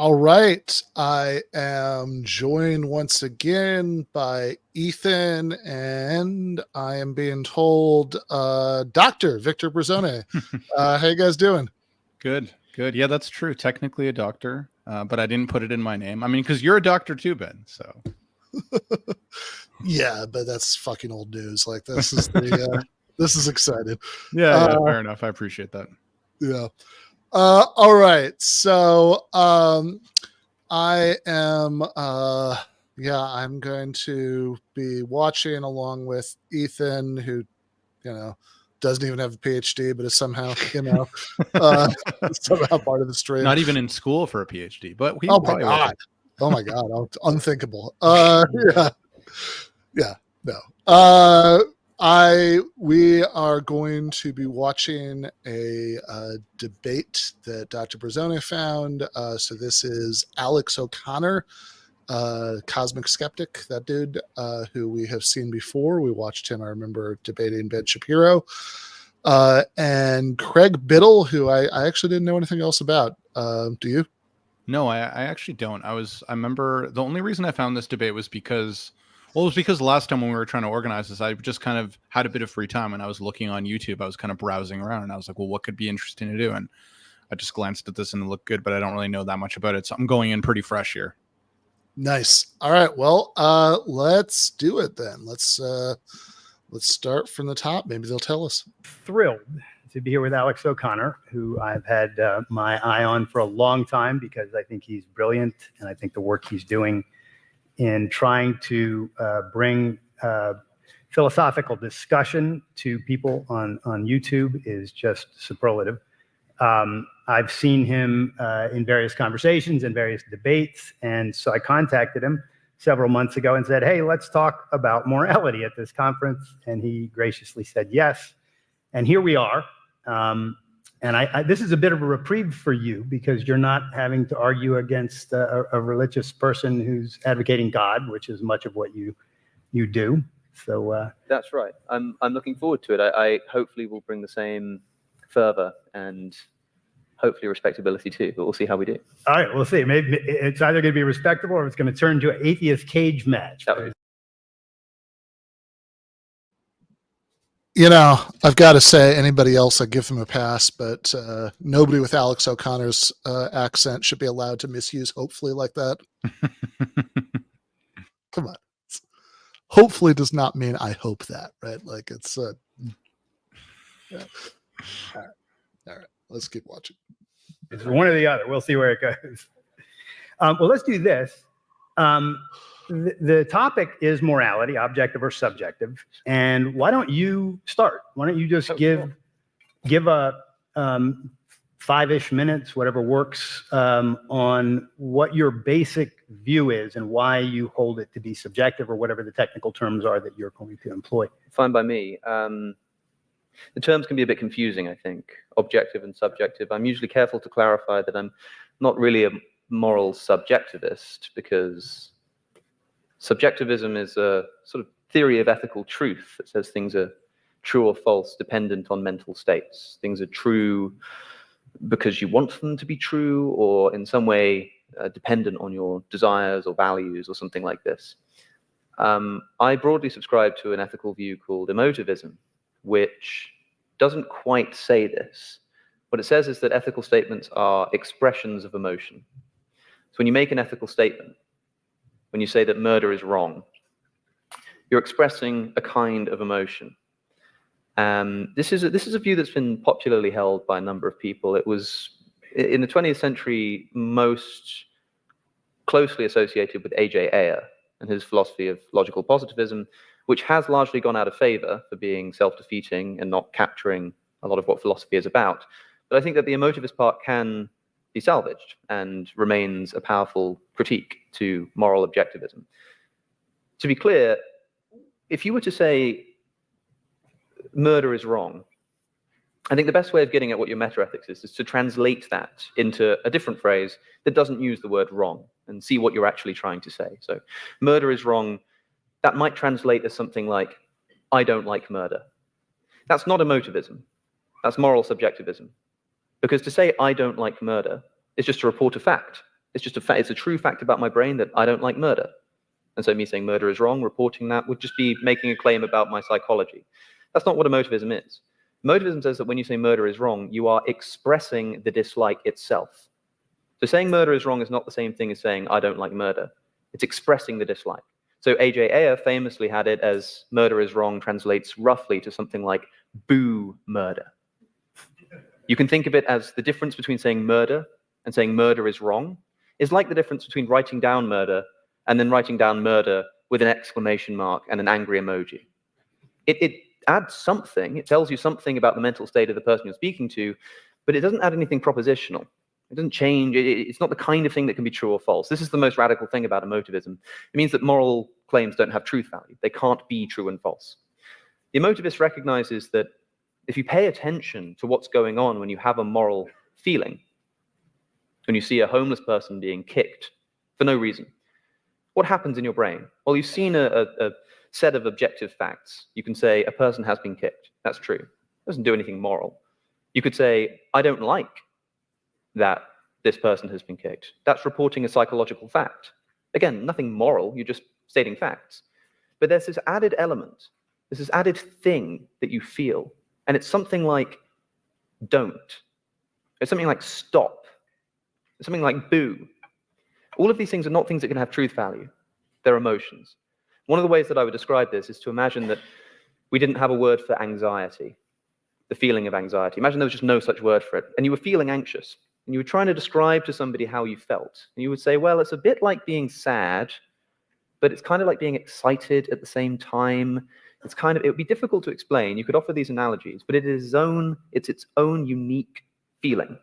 All right. I am joined once again by Ethan, and I am being told Dr. Victor Bruzzone. How you guys doing? Good. Yeah, that's true. Technically a doctor, but I didn't put it in my name. I mean, because you're a doctor too, Ben. So. Yeah, but that's fucking old news. Like this is the this is exciting. Yeah, fair enough. I appreciate that. Yeah. All right. So I am I'm going to be watching along with Ethan, who, doesn't even have a PhD, but is somehow, somehow part of the stream. Not even in school for a PhD, but oh my god, unthinkable. We are going to be watching a debate that Dr. Bruzzone found. So this is Alex O'Connor, Cosmic Skeptic, that dude, who we have seen before. We watched him, I remember, debating Ben Shapiro. And Craig Biddle, who I actually didn't know anything else about. Do you? No, I actually don't. I remember the only reason I found this debate was because last time when we were trying to organize this, I just kind of had a bit of free time and I was looking on YouTube. I was kind of browsing around and I was like, well, what could be interesting to do? And I just glanced at this and it looked good, but I don't really know that much about it. So I'm going in pretty fresh here. Nice. All right. Well, let's do it then. Let's start from the top. Maybe they'll tell us. Thrilled to be here with Alex O'Connor, who I've had my eye on for a long time because I think he's brilliant and I think the work he's doing in trying to bring philosophical discussion to people on YouTube is just superlative. I've seen him in various conversations and various debates, and so I contacted him several months ago and said, hey, let's talk about morality at this conference, and he graciously said yes, and here we are. And this is a bit of a reprieve for you because you're not having to argue against a religious person who's advocating God, which is much of what you do. So that's right. I'm looking forward to it. I hopefully will bring the same fervor and hopefully respectability too, but we'll see how we do. All right, we'll see. Maybe it's either going to be respectable or it's going to turn into an atheist cage match. I've got to say, anybody else, I give them a pass, but nobody with Alex O'Connor's accent should be allowed to misuse hopefully like that. Come on. Hopefully does not mean I hope that, right? Like it's yeah. All right. Let's keep watching. It's one or the other. We'll see where it goes. Well, let's do this. The topic is morality, objective or subjective. And why don't you start? Why don't you just give a 5-ish minutes, whatever works, on what your basic view is and why you hold it to be subjective or whatever the technical terms are that you're going to employ. Fine by me. The terms can be a bit confusing, I think, objective and subjective. I'm usually careful to clarify that I'm not really a moral subjectivist because subjectivism is a sort of theory of ethical truth that says things are true or false dependent on mental states. Things are true because you want them to be true or in some way dependent on your desires or values or something like this. I broadly subscribe to an ethical view called emotivism, which doesn't quite say this. What it says is that ethical statements are expressions of emotion. So when you make an ethical statement, when you say that murder is wrong, you're expressing a kind of emotion. This is a view that's been popularly held by a number of people. It was, in the 20th century, most closely associated with A.J. Ayer and his philosophy of logical positivism, which has largely gone out of favor for being self-defeating and not capturing a lot of what philosophy is about. But I think that the emotivist part can be salvaged and remains a powerful critique to moral objectivism. To be clear, if you were to say murder is wrong, I think the best way of getting at what your metaethics is to translate that into a different phrase that doesn't use the word wrong and see what you're actually trying to say. So murder is wrong, that might translate as something like, I don't like murder. That's not emotivism. That's moral subjectivism. Because to say I don't like murder is just to report a fact. It's just a fact. It's a true fact about my brain that I don't like murder. And so me saying murder is wrong, reporting that, would just be making a claim about my psychology. That's not what emotivism is. Emotivism says that when you say murder is wrong, you are expressing the dislike itself. So saying murder is wrong is not the same thing as saying I don't like murder. It's expressing the dislike. So A.J. Ayer famously had it as murder is wrong translates roughly to something like boo murder. You can think of it as the difference between saying murder and saying murder is wrong is like the difference between writing down murder and then writing down murder with an exclamation mark and an angry emoji. It adds something. It tells you something about the mental state of the person you're speaking to, but it doesn't add anything propositional. It doesn't change. It's not the kind of thing that can be true or false. This is the most radical thing about emotivism. It means that moral claims don't have truth value. They can't be true and false. The emotivist recognizes that if you pay attention to what's going on when you have a moral feeling, when you see a homeless person being kicked for no reason, what happens in your brain? Well, you've seen a set of objective facts. You can say a person has been kicked. That's true. It doesn't do anything moral. You could say, I don't like that this person has been kicked. That's reporting a psychological fact. Again, nothing moral, you're just stating facts. But there's this added element, there's this added thing that you feel, and it's something like don't. It's something like stop. It's something like boo. All of these things are not things that can have truth value. They're emotions. One of the ways that I would describe this is to imagine that we didn't have a word for anxiety, the feeling of anxiety. Imagine there was just no such word for it, and you were feeling anxious. And you were trying to describe to somebody how you felt. And you would say, well, it's a bit like being sad, but it's kind of like being excited at the same time. It would be difficult to explain. You could offer these analogies, but it's its own unique feeling.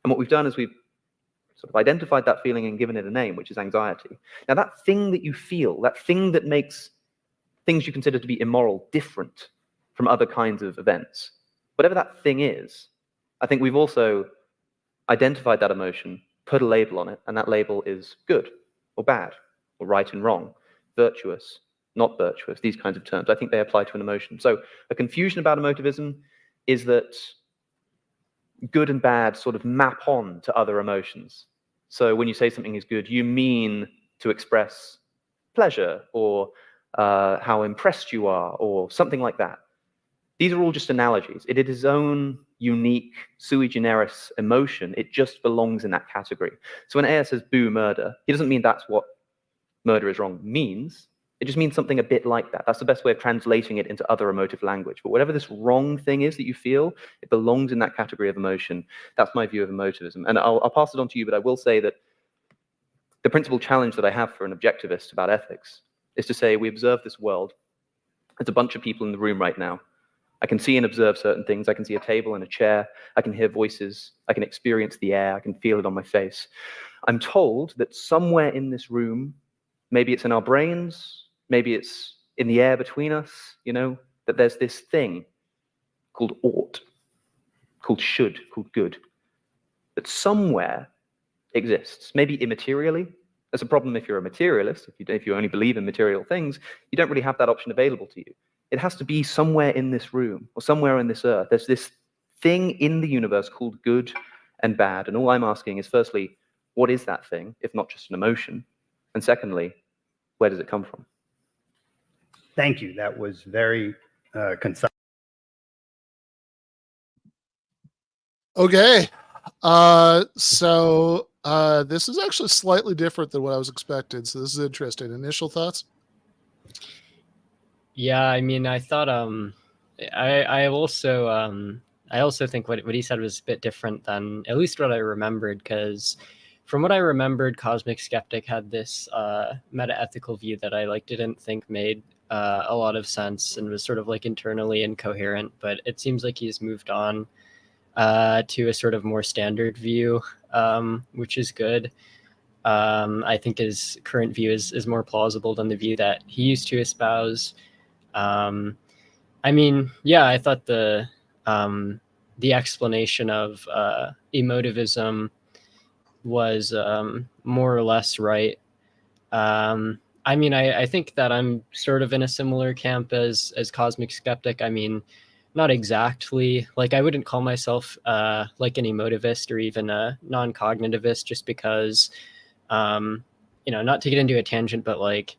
And what we've done is we've sort of identified that feeling and given it a name, which is anxiety. Now, that thing that you feel, that thing that makes things you consider to be immoral different from other kinds of events, whatever that thing is, I think we've also identified that emotion, put a label on it, and that label is good or bad or right and wrong, virtuous, not virtuous, these kinds of terms. I think they apply to an emotion. So a confusion about emotivism is that good and bad sort of map on to other emotions. So when you say something is good, you mean to express pleasure or how impressed you are or something like that. These are all just analogies. It is its own unique sui generis emotion. It just belongs in that category. So when Ayer says boo murder, he doesn't mean that's what murder is wrong means. It just means something a bit like that. That's the best way of translating it into other emotive language. But whatever this wrong thing is that you feel, it belongs in that category of emotion. That's my view of emotivism. And I'll pass it on to you, but I will say that the principal challenge that I have for an objectivist about ethics is to say we observe this world. There's a bunch of people in the room right now. I can see and observe certain things. I can see a table and a chair. I can hear voices. I can experience the air. I can feel it on my face. I'm told that somewhere in this room, maybe it's in our brains, maybe it's in the air between us, that there's this thing called ought, called should, called good, that somewhere exists, maybe immaterially. That's a problem if you're a materialist. If you only believe in material things, you don't really have that option available to you. It has to be somewhere in this room or somewhere on this earth. There's this thing in the universe called good and bad. And all I'm asking is, firstly, what is that thing, if not just an emotion? And secondly, where does it come from? Thank you. That was very concise. Okay. So this is actually slightly different than what I was expecting. So this is interesting. Initial thoughts? Yeah, I mean, I thought I also think what he said was a bit different than at least what I remembered, because from what I remembered, Cosmic Skeptic had this meta-ethical view that I didn't think made a lot of sense and was sort of internally incoherent, but it seems like he's moved on to a sort of more standard view, which is good. I think his current view is more plausible than the view that he used to espouse. I mean, yeah, I thought the explanation of emotivism was more or less right. I mean, I think that I'm sort of in a similar camp as Cosmic Skeptic. I mean, not exactly. Like, I wouldn't call myself like an emotivist or even a non-cognitivist, just because, not to get into a tangent, but like,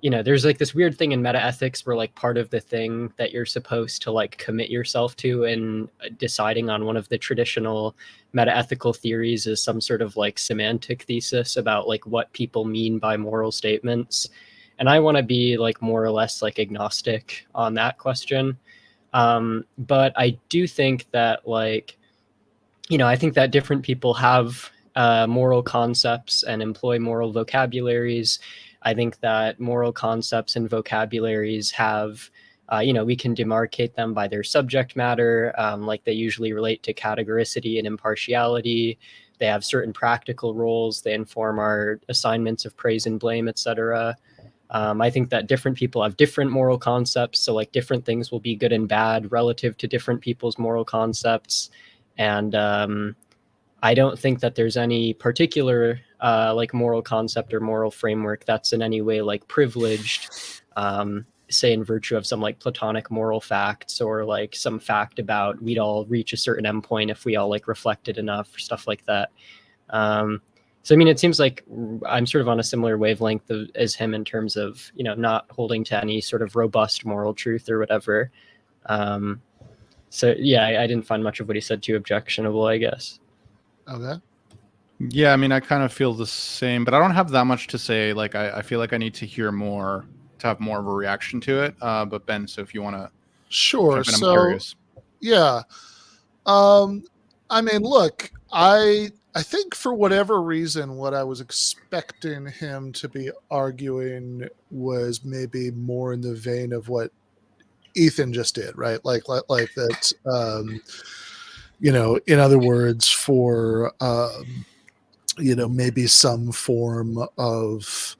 there's like this weird thing in metaethics where like part of the thing that you're supposed to like commit yourself to in deciding on one of the traditional metaethical theories is some sort of like semantic thesis about like what people mean by moral statements. And I want to be like more or less like agnostic on that question. But I do think that like, I think that different people have moral concepts and employ moral vocabularies. I think that moral concepts and vocabularies have, we can demarcate them by their subject matter. Like they usually relate to categoricity and impartiality. They have certain practical roles. They inform our assignments of praise and blame, etc. I think that different people have different moral concepts. So like different things will be good and bad relative to different people's moral concepts. And I don't think that there's any particular like moral concept or moral framework that's in any way like privileged, say in virtue of some like Platonic moral facts or like some fact about we'd all reach a certain endpoint if we all like reflected enough or stuff like that. So, I mean, it seems like I'm sort of on a similar wavelength as him in terms of, not holding to any sort of robust moral truth or whatever. So, yeah, I didn't find much of what he said too objectionable, I guess. Okay. Yeah, I mean, I kind of feel the same, but I don't have that much to say. Like, I feel like I need to hear more to have more of a reaction to it. But Ben, so if you want to, Sure. jump in, I'm So, curious. yeah. I mean, look, I think for whatever reason, what I was expecting him to be arguing was maybe more in the vein of what Ethan just did, right? Like that, in other words, for, maybe some form of,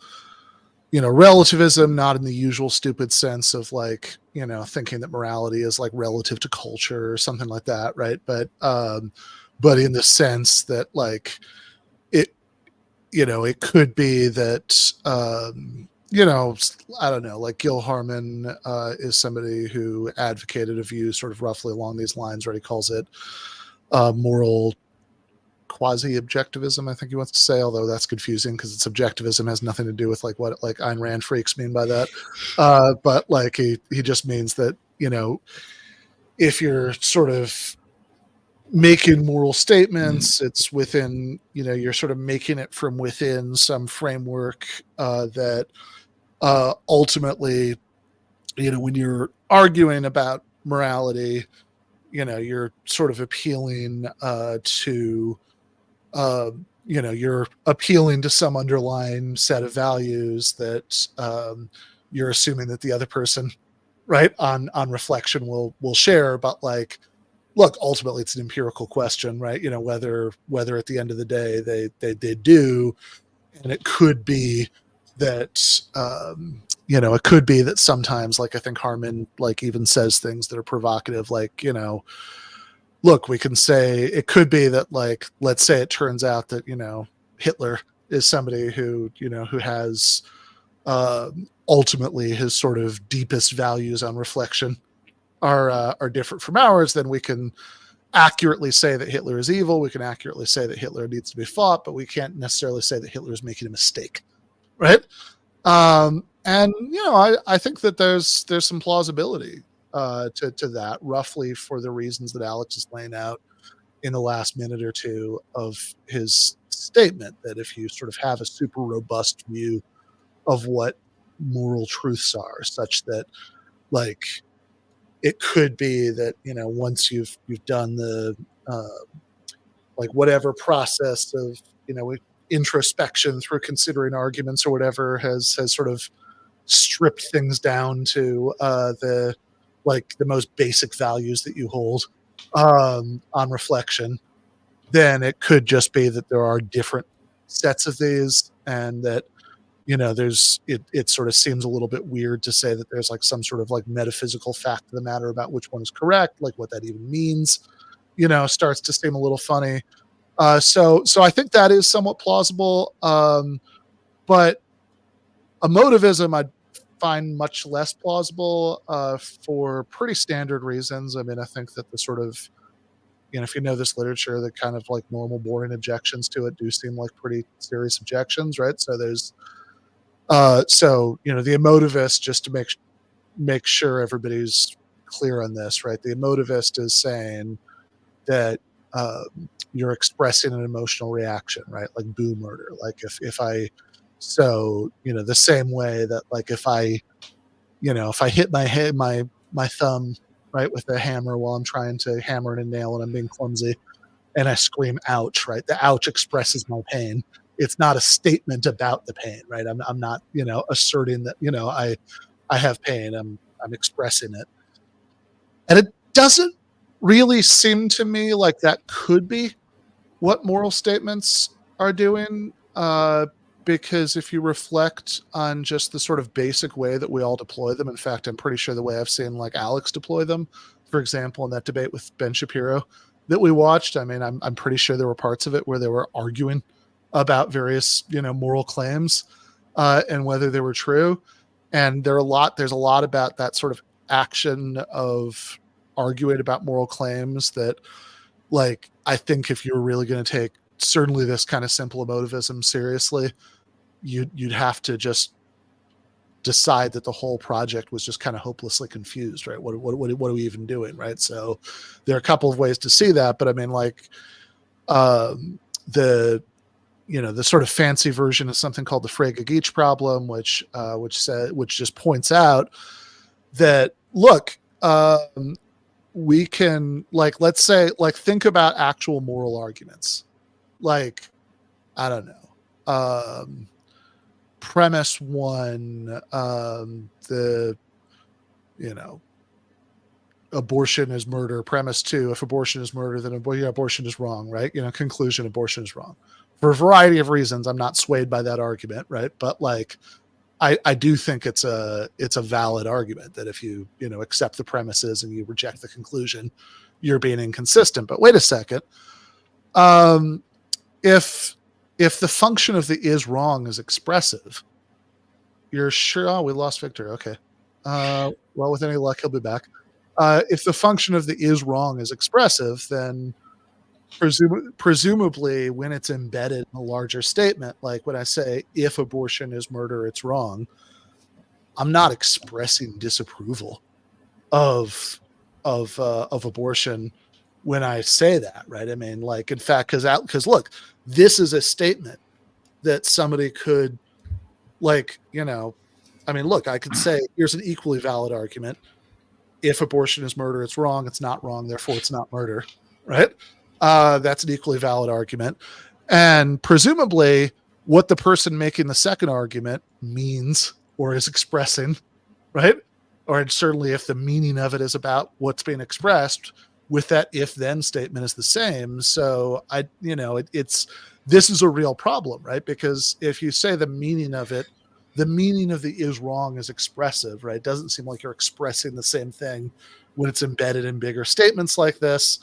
relativism, not in the usual stupid sense of like, thinking that morality is like relative to culture or something like that, right? But in the sense that like it could be that, I don't know, like Gil Harmon is somebody who advocated a view sort of roughly along these lines, right? He calls it moral quasi-objectivism, I think he wants to say, although that's confusing because it's objectivism has nothing to do with like what like Ayn Rand freaks mean by that. But like he just means that, if you're sort of making moral statements, it's within, you're sort of making it from within some framework that ultimately, when you're arguing about morality, you're sort of appealing to you're appealing to some underlying set of values that you're assuming that the other person, right, on reflection will share. But like, look, ultimately it's an empirical question, right? Whether at the end of the day they do, and it could be that it could be that sometimes, like I think Harmon like even says things that are provocative, like look, we can say it could be that, like, let's say it turns out that, Hitler is somebody who, who has ultimately his sort of deepest values on reflection are different from ours. Then we can accurately say that Hitler is evil. We can accurately say that Hitler needs to be fought, but we can't necessarily say that Hitler is making a mistake. Right. And, I think that there's some plausibility to that, roughly for the reasons that Alex is laying out in the last minute or two of his statement, that if you sort of have a super robust view of what moral truths are, such that like it could be that, once you've done the like whatever process of, introspection through considering arguments or whatever has sort of stripped things down to the most basic values that you hold on reflection, then it could just be that there are different sets of these, and that it sort of seems a little bit weird to say that there's like some sort of like metaphysical fact of the matter about which one is correct, like what that even means, starts to seem a little funny. So I think that is somewhat plausible. But emotivism, find much less plausible for pretty standard reasons. I mean, I think that the sort of, if you know this literature, the kind of like normal boring objections to it do seem like pretty serious objections, right? So there's, the emotivist, just to make sure everybody's clear on this, right? The emotivist is saying that you're expressing an emotional reaction, right? Like boo murder. Like if I, the same way that like if I hit my thumb, right, with a hammer while I'm trying to hammer in a nail and I'm being clumsy and I scream ouch, right? The ouch expresses my pain. It's not a statement about the pain, right? I'm not, asserting that, I have pain. I'm expressing it. And it doesn't really seem to me like that could be what moral statements are doing. Because if you reflect on just the sort of basic way that we all deploy them, in fact, I'm pretty sure the way I've seen like Alex deploy them, for example, in that debate with Ben Shapiro that we watched, I mean, I'm pretty sure there were parts of it where they were arguing about various, moral claims and whether they were true. And there's a lot about that sort of action of arguing about moral claims that, like, I think if you're really going to take certainly this kind of simple emotivism seriously, you'd have to just decide that the whole project was just kind of hopelessly confused, right? What are we even doing, right? So there are a couple of ways to see that, but I mean, like, the sort of fancy version is something called the Frege-Geach problem, which just points out that, look, we can, like, let's say, like, think about actual moral arguments. Like, I don't know, premise one, abortion is murder. Premise two, if abortion is murder, then abortion is wrong, right? Conclusion, abortion is wrong. For a variety of reasons, I'm not swayed by that argument, right? But like, I do think it's a valid argument that if you accept the premises and you reject the conclusion, you're being inconsistent. But wait a second, if the function of the is wrong is expressive, you're sure. Oh, we lost Victor. Okay. Well, with any luck, he'll be back. If the function of the is wrong is expressive, then presumably when it's embedded in a larger statement, like when I say, if abortion is murder, it's wrong, I'm not expressing disapproval of abortion when I say that, right? I mean, like, in fact, because look, this is a statement that somebody could, like, I mean, look, I could say, here's an equally valid argument. If abortion is murder, it's wrong. It's not wrong. Therefore, it's not murder, right? That's an equally valid argument. And presumably what the person making the second argument means or is expressing, right? Or certainly if the meaning of it is about what's being expressed, with that if then statement is the same. So this is a real problem, right? Because if you say the meaning of it, the meaning of the is wrong is expressive, right? It doesn't seem like you're expressing the same thing when it's embedded in bigger statements like this.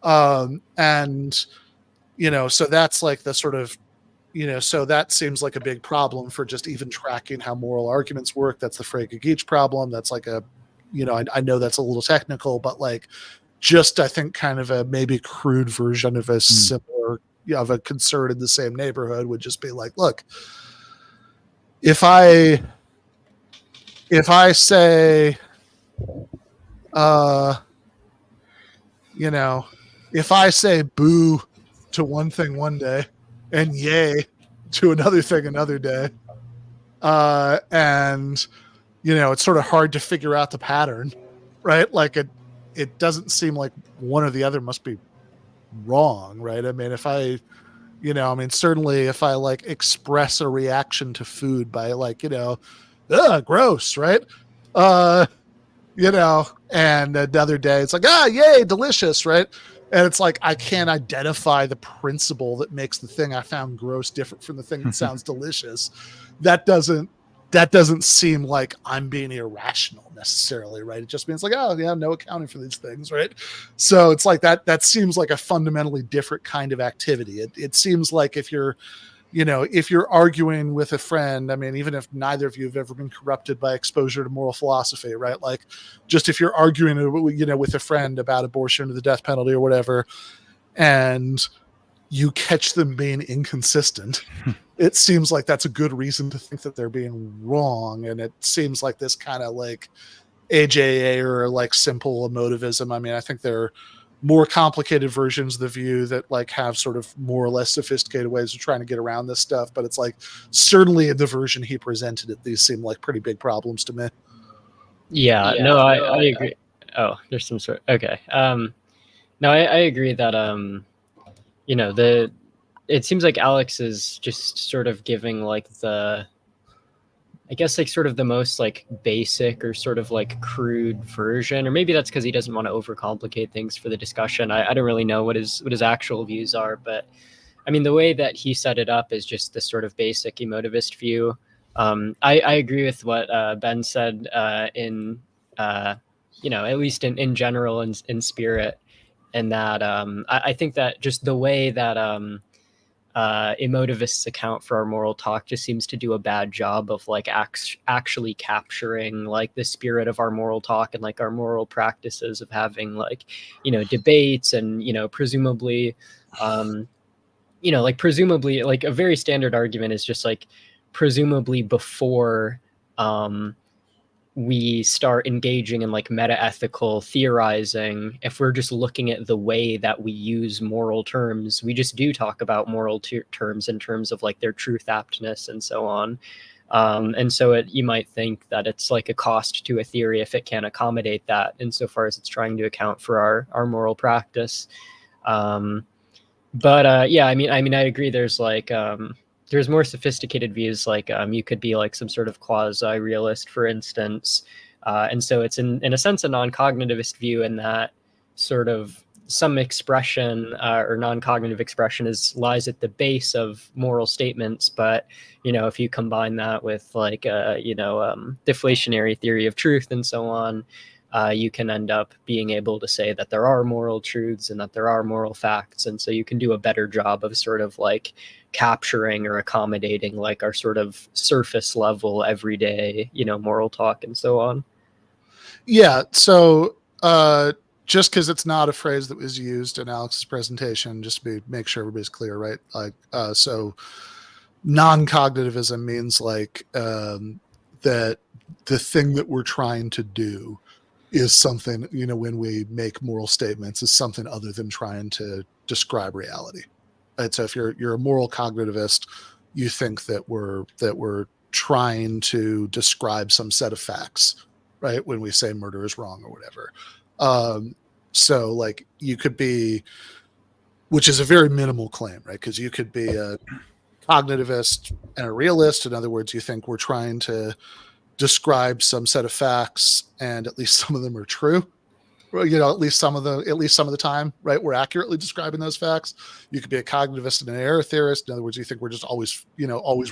So that's like the sort of, so that seems like a big problem for just even tracking how moral arguments work. That's the Frege-Geach problem. That's like a, I know that's a little technical, but like, just, I think, kind of a maybe crude version of a similar, of a concern in the same neighborhood would just be like, look, if I say, if I say boo to one thing one day and yay to another thing another day, and it's sort of hard to figure out the pattern, right? Like it doesn't seem like one or the other must be wrong, right? I mean, if I, certainly if I like express a reaction to food by like, gross, right? And another day it's like, yay, delicious, right? And it's like, I can't identify the principle that makes the thing I found gross different from the thing that sounds delicious. That doesn't seem like I'm being irrational necessarily, right? It just means like, no accounting for these things, right? So it's like that seems like a fundamentally different kind of activity. It seems like if you're if you're arguing with a friend, I mean, even if neither of you have ever been corrupted by exposure to moral philosophy, right? Like, just if you're arguing, with a friend about abortion or the death penalty or whatever, and you catch them being inconsistent, it seems like that's a good reason to think that they're being wrong. And it seems like this kind of like AJA or like simple emotivism. I mean, I think there are more complicated versions of the view that like have sort of more or less sophisticated ways of trying to get around this stuff. But it's like, certainly in the version he presented it, these seem like pretty big problems to me. Yeah, no, I agree. Oh, there's some sort. Okay. No, I agree that, it seems like Alex is just sort of giving like I guess like sort of the most like basic or sort of like crude version, or maybe that's because he doesn't want to overcomplicate things for the discussion. I don't really know what his actual views are, but I mean, the way that he set it up is just this sort of basic emotivist view. I agree with what Ben said in at least in general, in spirit, and that I think that just the way that emotivists account for our moral talk just seems to do a bad job of like actually capturing like the spirit of our moral talk and like our moral practices of having like debates and presumably presumably like a very standard argument is just like presumably before we start engaging in like meta-ethical theorizing, if we're just looking at the way that we use moral terms, we just do talk about moral terms in terms of like their truth aptness and so on. And so you might think that it's like a cost to a theory if it can't accommodate that insofar as it's trying to account for our moral practice. Yeah, I mean, I agree. There's like, there's more sophisticated views, like you could be like some sort of quasi-realist, for instance. And so it's in a sense a non-cognitivist view in that sort of some expression or non-cognitive expression lies at the base of moral statements. But, if you combine that with like, deflationary theory of truth and so on, you can end up being able to say that there are moral truths and that there are moral facts. And so you can do a better job of sort of like capturing or accommodating like our sort of surface level everyday moral talk and so on. Yeah, so just because it's not a phrase that was used in Alex's presentation, just to make sure everybody's clear, right? Like so non-cognitivism means like that the thing that we're trying to do is something, when we make moral statements, is something other than trying to describe reality. Right? So if you're a moral cognitivist, you think that we're trying to describe some set of facts, right? When we say murder is wrong or whatever. So like you could be, which is a very minimal claim, right? Because you could be a cognitivist and a realist. In other words, you think we're trying to describe some set of facts and at least some of them are true. Well, at least some of the time, right? We're accurately describing those facts. You could be a cognitivist and an error theorist. In other words, you think we're just always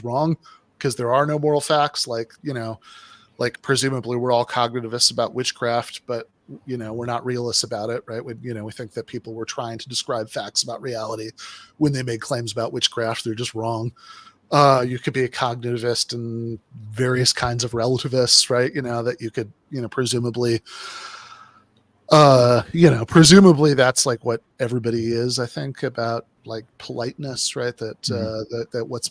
wrong because there are no moral facts. Like presumably we're all cognitivists about witchcraft, but we're not realists about it, right? We think that people were trying to describe facts about reality when they made claims about witchcraft. They're just wrong. You could be a cognitivist and various kinds of relativists, right? That you could, presumably that's like what everybody is, I think, about like politeness, right? That what's,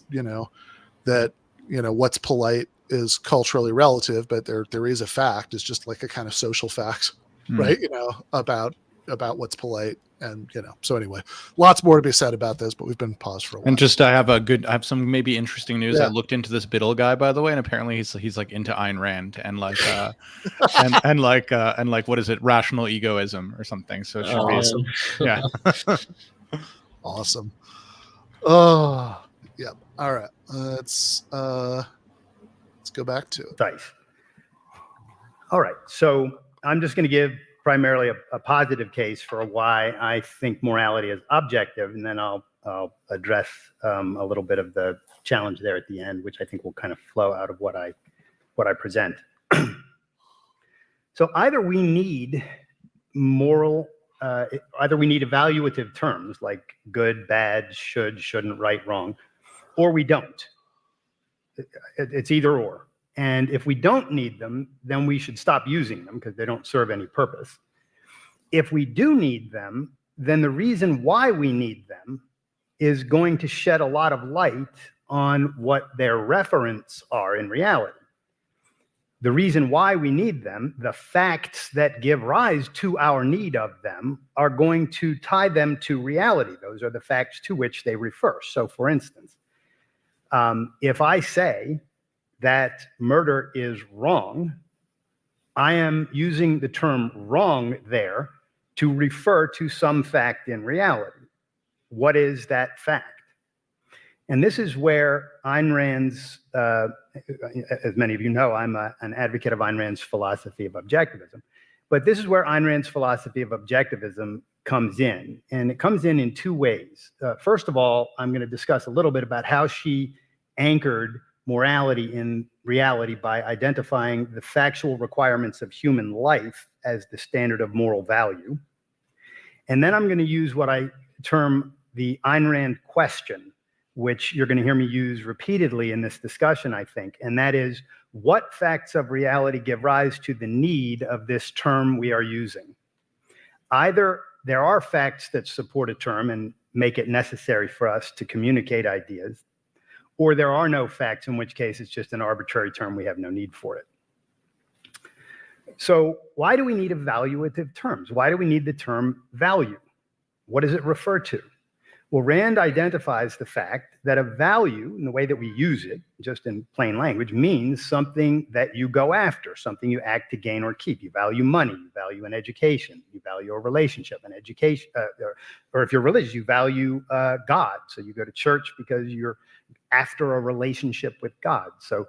what's polite is culturally relative, but there is a fact. It's just like a kind of social fact, right? About what's polite. And, so anyway, lots more to be said about this, but we've been paused for a while. And just I have some maybe interesting news. Yeah. I looked into this Biddle guy, by the way, and apparently he's like into Ayn Rand and like and like what is it, rational egoism or something. So it should be awesome. Yeah. Awesome. Oh, yeah. All right. Let's go back to it. Nice. All right. So I'm just going to give primarily a positive case for why I think morality is objective, and then I'll address a little bit of the challenge there at the end, which I think will kind of flow out of what I present. So either we need evaluative terms like good, bad, should, shouldn't, right, wrong, or we don't. It's either or. And if we don't need them, then we should stop using them because they don't serve any purpose. If we do need them, then the reason why we need them is going to shed a lot of light on what their referents are in reality. The reason why we need them, the facts that give rise to our need of them, are going to tie them to reality. Those are the facts to which they refer. So, for instance, if I say that murder is wrong, I am using the term wrong there to refer to some fact in reality. What is that fact? And this is where Ayn Rand's, as many of you know, I'm an advocate of Ayn Rand's philosophy of objectivism. But this is where Ayn Rand's philosophy of objectivism comes in. And it comes in two ways. First of all, I'm going to discuss a little bit about how she anchored morality in reality by identifying the factual requirements of human life as the standard of moral value. And then I'm going to use what I term the Ayn Rand question, which you're going to hear me use repeatedly in this discussion, I think, and that is, what facts of reality give rise to the need of this term we are using? Either there are facts that support a term and make it necessary for us to communicate ideas, or there are no facts, in which case it's just an arbitrary term, we have no need for it. So why do we need evaluative terms? Why do we need the term value? What does it refer to? Well, Rand identifies the fact that a value, in the way that we use it, just in plain language, means something that you go after, something you act to gain or keep. You value money, you value an education, you value a relationship, an education, or if you're religious, you value God. So you go to church because you're after a relationship with God. So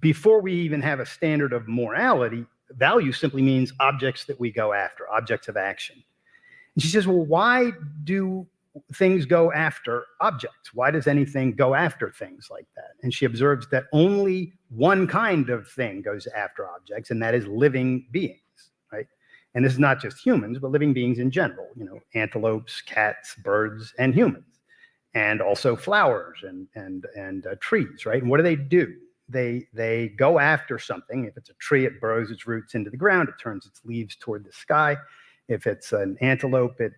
before we even have a standard of morality, value simply means objects that we go after, objects of action. And she says, well, why do things go after objects? Why does anything go after things like that? And she observes that only one kind of thing goes after objects, and that is living beings, right? And this is not just humans, but living beings in general, you know, antelopes, cats, birds, and humans, and also flowers and trees, right? And what do? They go after something. If it's a tree, it burrows its roots into the ground, it turns its leaves toward the sky. If it's an antelope, it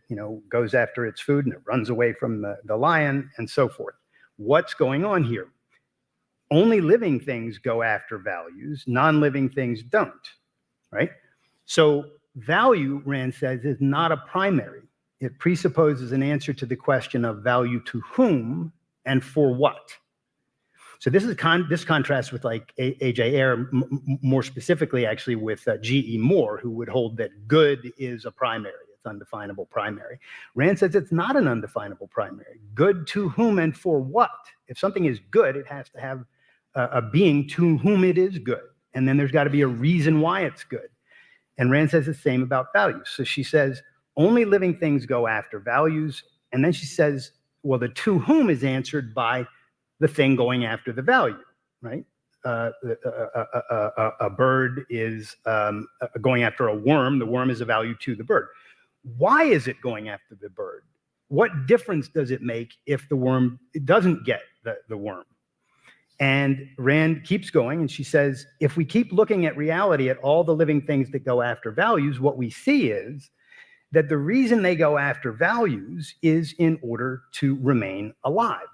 goes after its food and it runs away from the lion and so forth. What's going on here? Only living things go after values, non-living things don't, right? So value, Rand says, is not a primary. It presupposes an answer to the question of value to whom and for what. So this is this contrasts with like A.J. Ayer, more specifically actually with G.E. Moore, who would hold that good is a primary, it's undefinable primary. Rand says it's not an undefinable primary. Good to whom and for what? If something is good, it has to have a being to whom it is good. And then there's got to be a reason why it's good. And Rand says the same about values. So she says only living things go after values. And then she says, well, the to whom is answered by the thing going after the value, right? A bird is going after a worm. The worm is a value to the bird. Why is it going after the bird? What difference does it make if the worm doesn't get the worm? And Rand keeps going, and she says, if we keep looking at reality, at all the living things that go after values, what we see is that the reason they go after values is in order to remain alive.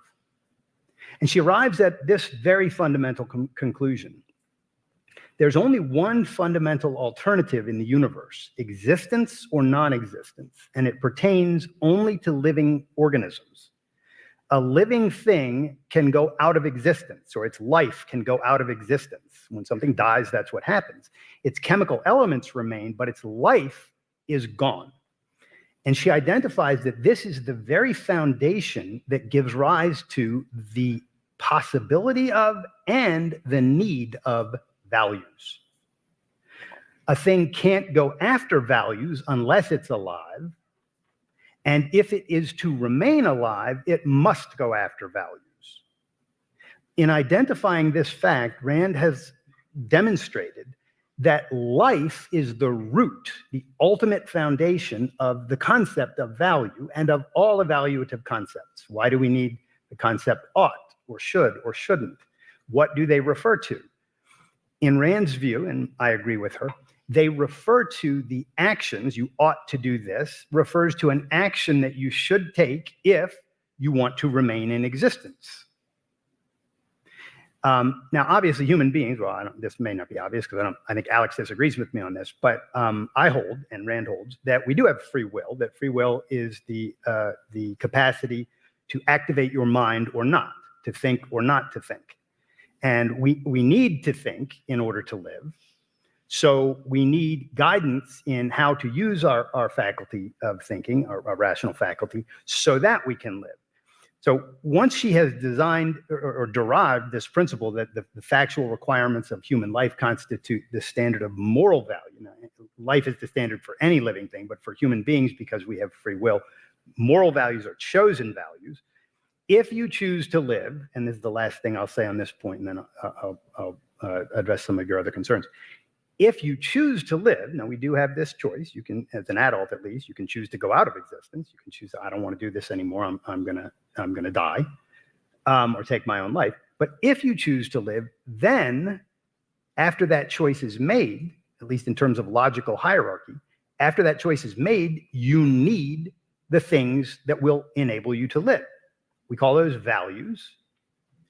And she arrives at this very fundamental conclusion. There's only one fundamental alternative in the universe, existence or non-existence, and it pertains only to living organisms. A living thing can go out of existence, or its life can go out of existence. When something dies, that's what happens. Its chemical elements remain, but its life is gone. And she identifies that this is the very foundation that gives rise to the possibility of and the need of values. A thing can't go after values unless it's alive. And if it is to remain alive, it must go after values. In identifying this fact, Rand has demonstrated that life is the root, the ultimate foundation of the concept of value and of all evaluative concepts. Why do we need the concept ought? or should or shouldn't? What do they refer to? In Rand's view, and I agree with her, they refer to the actions, you ought to do this, refers to an action that you should take if you want to remain in existence. Now, obviously, human beings, well, this may not be obvious because I think Alex disagrees with me on this, but I hold, and Rand holds, that we do have free will, that free will is the capacity to activate your mind or not, to think or not to think. And we need to think in order to live. So we need guidance in how to use our faculty of thinking, our rational faculty, so that we can live. So once she has designed or derived this principle that the factual requirements of human life constitute the standard of moral value. Now, life is the standard for any living thing, but for human beings, because we have free will, moral values are chosen values. If you choose to live, and this is the last thing I'll say on this point, and then I'll address some of your other concerns. If you choose to live, now we do have this choice. You can, as an adult at least, you can choose to go out of existence. You can choose, I don't want to do this anymore. I'm gonna die, or take my own life. But if you choose to live, then after that choice is made, at least in terms of logical hierarchy, after that choice is made, you need the things that will enable you to live. We call those values,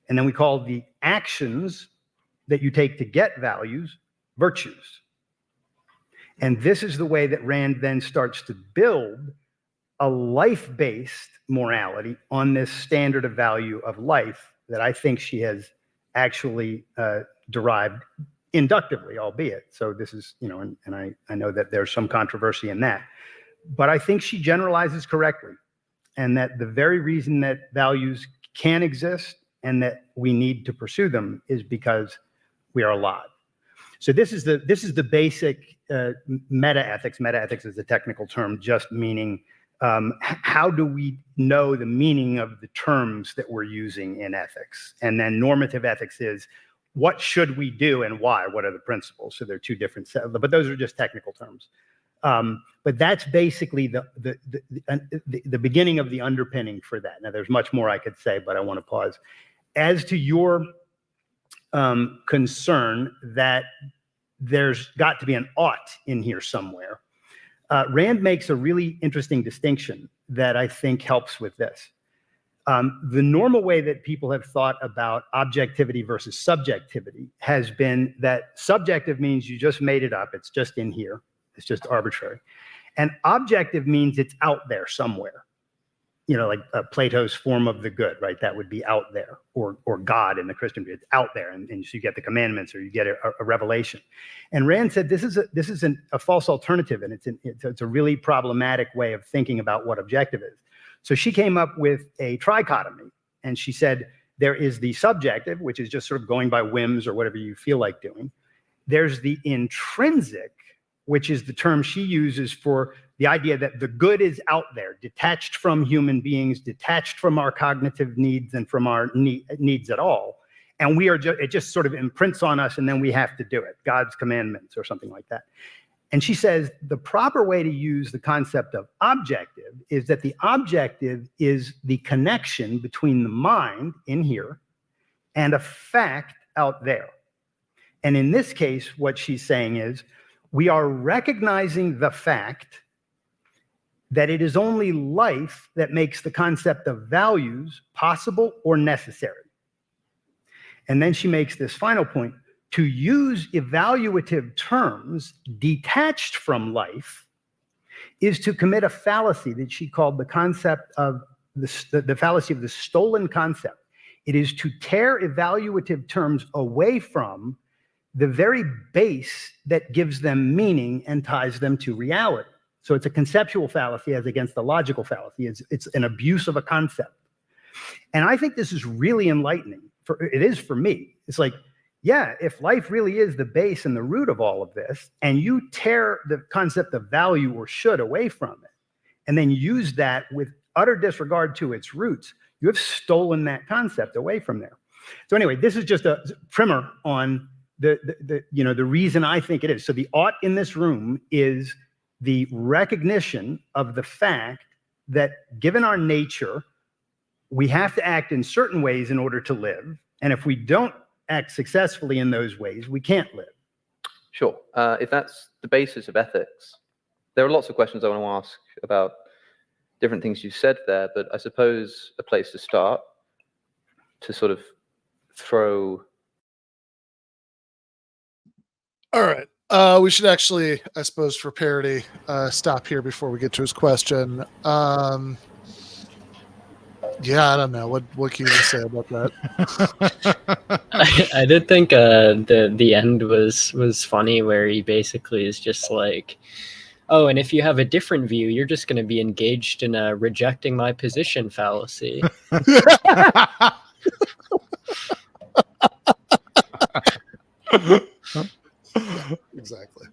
and then we call the actions that you take to get values virtues. And this is the way that Rand then starts to build a life-based morality on this standard of value of life that I think she has actually derived inductively, albeit. So this is, and I know that there's some controversy in that, but I think she generalizes correctly, and that the very reason that values can exist and that we need to pursue them is because we are alive. So this is the basic meta ethics. Meta ethics is a technical term, just meaning how do we know the meaning of the terms that we're using in ethics? And then normative ethics is what should we do and why? What are the principles? So they're two different sets, but those are just technical terms. But that's basically the beginning of the underpinning for that. Now, there's much more I could say, but I want to pause. As to your concern that there's got to be an ought in here somewhere, Rand makes a really interesting distinction that I think helps with this. The normal way that people have thought about objectivity versus subjectivity has been that subjective means you just made it up, it's just in here, it's just arbitrary. And objective means it's out there somewhere. Like Plato's form of the good, right? That would be out there, or God in the Christian view. It's out there, and so you get the commandments, or you get a revelation. And Rand said this is a false alternative, and it's a really problematic way of thinking about what objective is. So she came up with a trichotomy, and she said there is the subjective, which is just sort of going by whims or whatever you feel like doing. There's the intrinsic, which is the term she uses for the idea that the good is out there, detached from human beings, detached from our cognitive needs and from our needs at all. And it just sort of imprints on us, and then we have to do it, God's commandments or something like that. And she says the proper way to use the concept of objective is that the objective is the connection between the mind in here and a fact out there. And in this case, what she's saying is we are recognizing the fact that it is only life that makes the concept of values possible or necessary. And then she makes this final point: to use evaluative terms detached from life is to commit a fallacy that she called the concept of the fallacy of the stolen concept. It is to tear evaluative terms away from the very base that gives them meaning and ties them to reality. So it's a conceptual fallacy as against the logical fallacy. It's an abuse of a concept. And I think this is really enlightening. It is for me. It's like, yeah, if life really is the base and the root of all of this, and you tear the concept of value or should away from it, and then use that with utter disregard to its roots, you have stolen that concept away from there. So anyway, this is just a primer on the reason I think it is. So the ought in this room is the recognition of the fact that given our nature, we have to act in certain ways in order to live. And if we don't act successfully in those ways, we can't live. Sure. If that's the basis of ethics, there are lots of questions I want to ask about different things you said there, but I suppose a place to start to sort of throw. All right. We should actually, I suppose, for parody, stop here before we get to his question. Yeah, I don't know. What can you say about that? I did think the end was funny, where he basically is just like, oh, and if you have a different view, you're just going to be engaged in a rejecting my position fallacy. Exactly.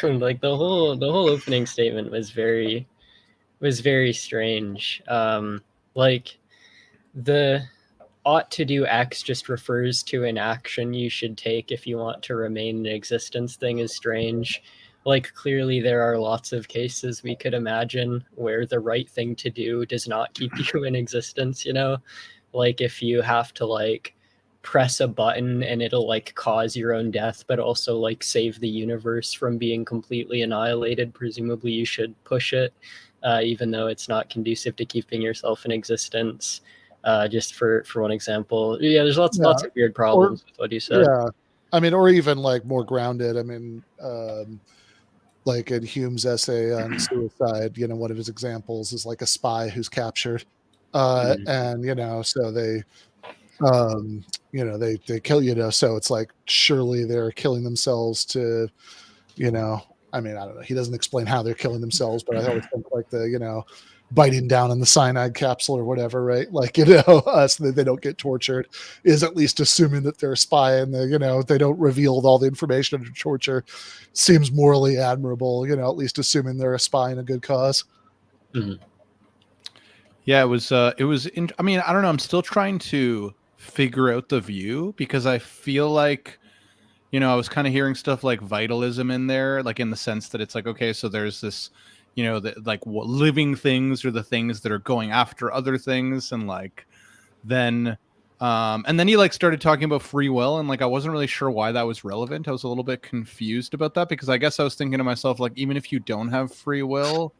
Like the whole opening statement was very strange. Like the ought to do X just refers to an action you should take if you want to remain in existence thing is strange. Like clearly there are lots of cases we could imagine where the right thing to do does not keep you in existence, you know? Like if you have to like press a button and it'll like cause your own death, but also like save the universe from being completely annihilated, presumably you should push it, even though it's not conducive to keeping yourself in existence. Just for one example. Yeah, there's lots of weird problems with what you said. Yeah. I mean, or even like more grounded. I mean, like in Hume's essay on suicide, you know, one of his examples is like a spy who's captured. And, you know, so they, you know, they kill, you know, so it's like, surely they're killing themselves to, you know, I mean, I don't know. He doesn't explain how they're killing themselves, but I always think like the, you know, biting down on the cyanide capsule or whatever, right? Like, you know, so that they don't get tortured is at least assuming that they're a spy and they, you know, they don't reveal all the information under torture seems morally admirable, you know, at least assuming they're a spy in a good cause. Mm-hmm. Yeah, it was, I mean, I don't know. I'm still trying to figure out the view because I feel like, you know, I was kind of hearing stuff like vitalism in there, like in the sense that it's like, okay, so there's this, you know, like living things are the things that are going after other things. And like, then, and then he like started talking about free will. And like, I wasn't really sure why that was relevant. I was a little bit confused about that because I guess I was thinking to myself, like, even if you don't have free will,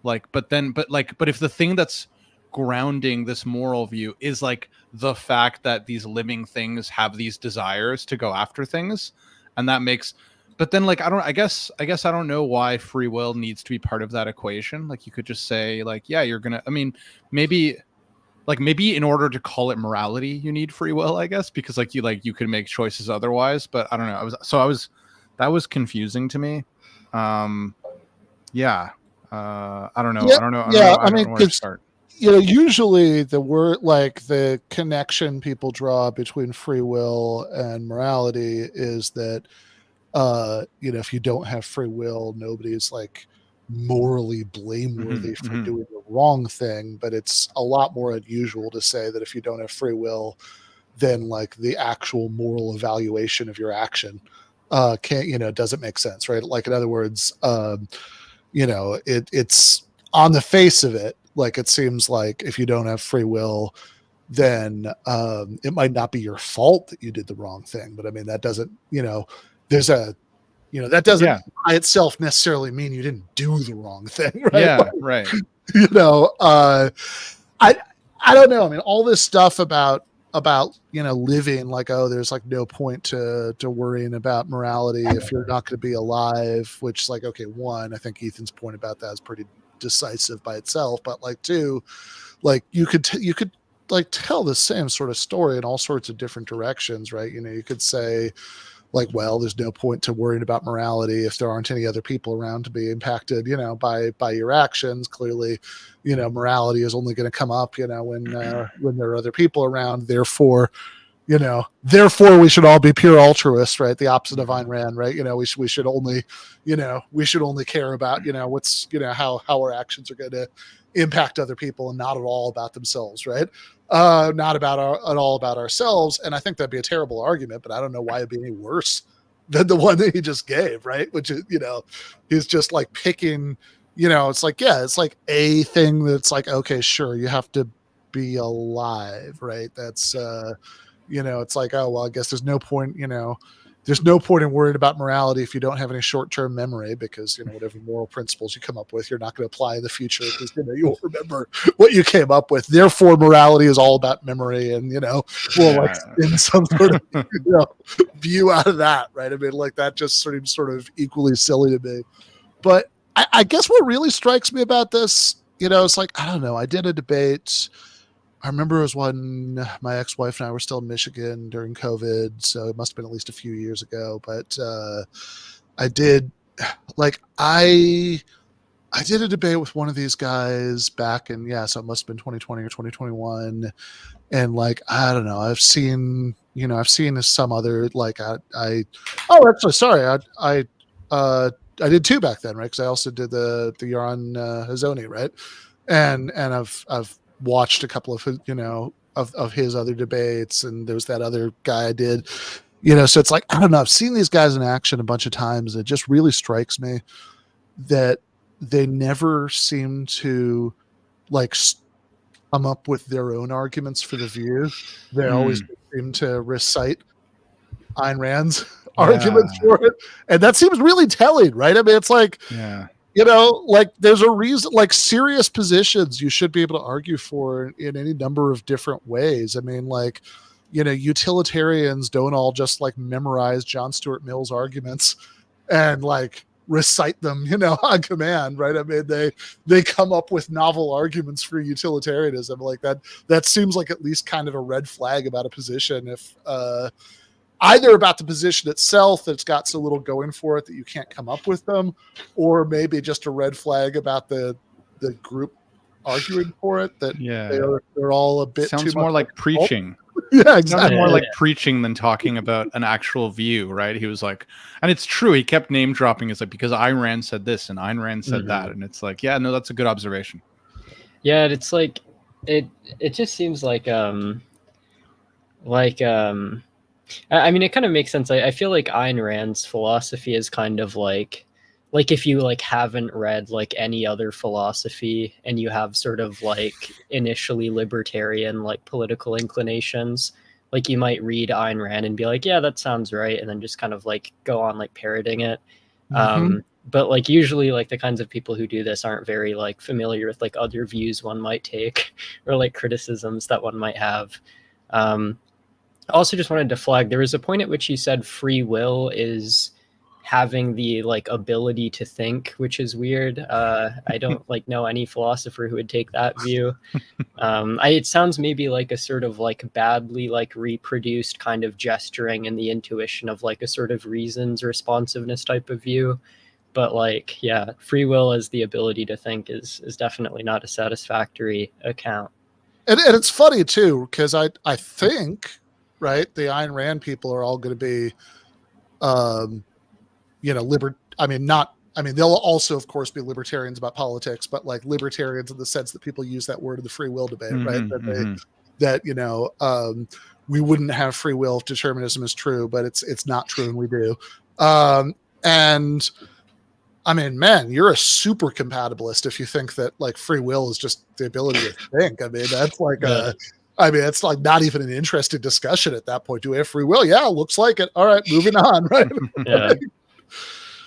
like, but if the thing that's grounding this moral view is like the fact that these living things have these desires to go after things, and that makes, but then like I guess I don't know why free will needs to be part of that equation. Like you could just say like, yeah, you're gonna, I mean, maybe in order to call it morality you need free will, I guess, because like you could make choices otherwise, but I don't know. That was confusing to me. Yeah. I don't know. Yeah, I don't know. I mean, where to start. You know, usually the word, like the connection people draw between free will and morality is that, you know, if you don't have free will, nobody is like morally blameworthy for doing the wrong thing. But it's a lot more unusual to say that if you don't have free will, then like the actual moral evaluation of your action can't, you know, doesn't make sense, right? Like in other words, you know, it's on the face of it, like it seems like if you don't have free will, then it might not be your fault that you did the wrong thing. But I mean, that doesn't, you know, there's a, you know, that doesn't by itself necessarily mean you didn't do the wrong thing, right? Yeah, like, right. You know, I don't know. I mean, all this stuff about you know, living, like, oh, there's like no point to worrying about morality if you're not going to be alive, which is like, okay, one, I think Ethan's point about that is pretty decisive by itself, but like two, like you could like tell the same sort of story in all sorts of different directions, right? You know, you could say like, well, there's no point to worrying about morality if there aren't any other people around to be impacted, you know, by your actions. Clearly, you know, morality is only going to come up, you know, when there are other people around. Therefore, you know, we should all be pure altruists, right? The opposite of Ayn Rand, right? You know, we should only, you know, care about, you know, what's, you know, how our actions are going to impact other people and not at all about themselves, right? Not about at all about ourselves. And I think that'd be a terrible argument, but I don't know why it'd be any worse than the one that he just gave, right? Which is, you know, he's just like picking it's like, yeah, it's like a thing that's like, okay, sure, you have to be alive, right? That's it's like, oh well, I guess there's no point in worrying about morality if you don't have any short-term memory, because whatever moral principles you come up with, you're not going to apply in the future because you won't remember what you came up with. Therefore, morality is all about memory, and like in some sort of view out of that, right? I mean, like that just seems sort of equally silly to me. But I guess what really strikes me about this, it's like, I don't know. I did a debate. I remember it was when my ex-wife and I were still in Michigan during COVID, so it must have been at least a few years ago. But I did a debate with one of these guys back in, so it must have been 2020 or 2021. And like, I don't know, I've seen some other, like I did two back then, right? Because I also did the Yaron Hazoni, right? And I've watched a couple of of his other debates, and there was that other guy I did, so it's like, I don't know, I've seen these guys in action a bunch of times. It just really strikes me that they never seem to like come up with their own arguments for the view. They always seem to recite Ayn Rand's arguments for it, and that seems really telling, right? I mean, it's like, like there's a reason, like serious positions you should be able to argue for in any number of different ways. I mean, like, utilitarians don't all just like memorize John Stuart Mill's arguments and like recite them, on command, right? I mean, they come up with novel arguments for utilitarianism. Like that seems like at least kind of a red flag about a position. If either about the position itself that's got so little going for it that you can't come up with them, or maybe just a red flag about the group arguing for it, that they're all a bit sounds too more much like preaching. Yeah, exactly. Sounds more like preaching than talking about an actual view, right? He was like, and it's true, he kept name dropping. It's like, because Ayn Rand said this and Ayn Rand said that, and it's like, yeah, no, that's a good observation. Yeah, it's like it just seems like I mean, it kind of makes sense. I feel like Ayn Rand's philosophy is kind of like if you like haven't read like any other philosophy and you have sort of like initially libertarian like political inclinations, like you might read Ayn Rand and be like, yeah, that sounds right, and then just kind of like go on like parroting it. But like usually like the kinds of people who do this aren't very like familiar with like other views one might take or like criticisms that one might have. I also just wanted to flag, there was a point at which you said free will is having the like ability to think, which is weird. I don't like know any philosopher who would take that view. It sounds maybe like a sort of like badly like reproduced kind of gesturing and the intuition of like a sort of reasons responsiveness type of view. But like, yeah, free will as the ability to think is definitely not a satisfactory account. And it's funny too, because I think, right, the Ayn Rand people are all going to be they'll also, of course, be libertarians about politics, but like libertarians in the sense that people use that word in the free will debate, right? We wouldn't have free will if determinism is true, but it's not true and we do. And I mean, man, you're a super compatibilist if you think that like free will is just the ability to think. I mean, that's like it's like not even an interesting discussion at that point. Do we have free will? Yeah, looks like it. All right, moving on, right? Yeah.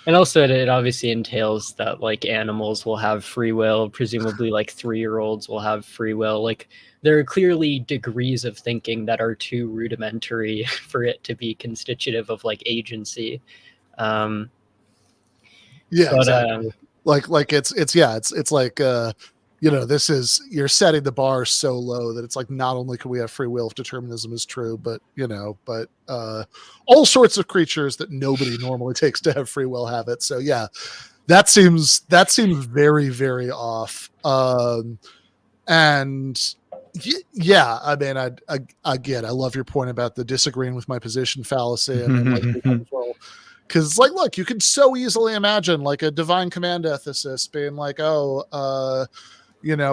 And also it obviously entails that like animals will have free will, presumably like 3-year-olds will have free will. Like there are clearly degrees of thinking that are too rudimentary for it to be constitutive of like agency. Exactly. Like it's like this is, you're setting the bar so low that it's like, not only can we have free will if determinism is true, but all sorts of creatures that nobody normally takes to have free will have it. So yeah, that seems very, very off. And yeah, I mean, I love your point about the disagreeing with my position fallacy, and well, because it's like, look, you could so easily imagine like a divine command ethicist being like,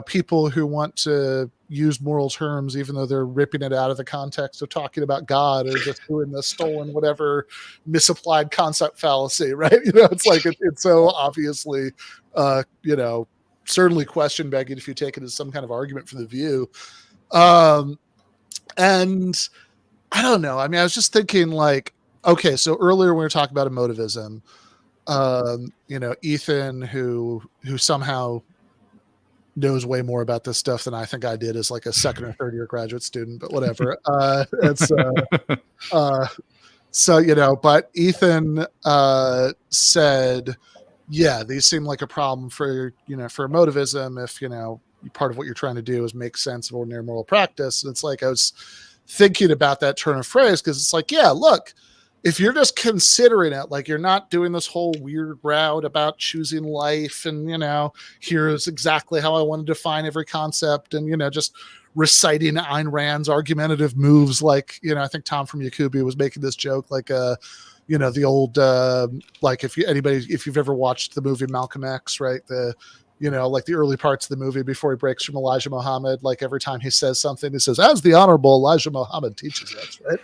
people who want to use moral terms, even though they're ripping it out of the context of talking about God, or just doing the stolen whatever misapplied concept fallacy, right? It's like it's so obviously, certainly question begging if you take it as some kind of argument for the view. And I don't know. I mean, I was just thinking like, okay, so earlier when we were talking about emotivism, Ethan, who somehow knows way more about this stuff than I think I did as like a second or third year graduate student, but whatever. But Ethan said, yeah, these seem like a problem for emotivism if, part of what you're trying to do is make sense of ordinary moral practice. And it's like, I was thinking about that turn of phrase, because it's like, yeah, look, if you're just considering it, like you're not doing this whole weird route about choosing life and, here's exactly how I want to define every concept and, just reciting Ayn Rand's argumentative moves. Like, I think Tom from Yakubi was making this joke, like, the old, like if you've ever watched the movie Malcolm X, right? Like the early parts of the movie before he breaks from Elijah Muhammad, like every time he says something, he says, as the Honorable Elijah Muhammad teaches us, right?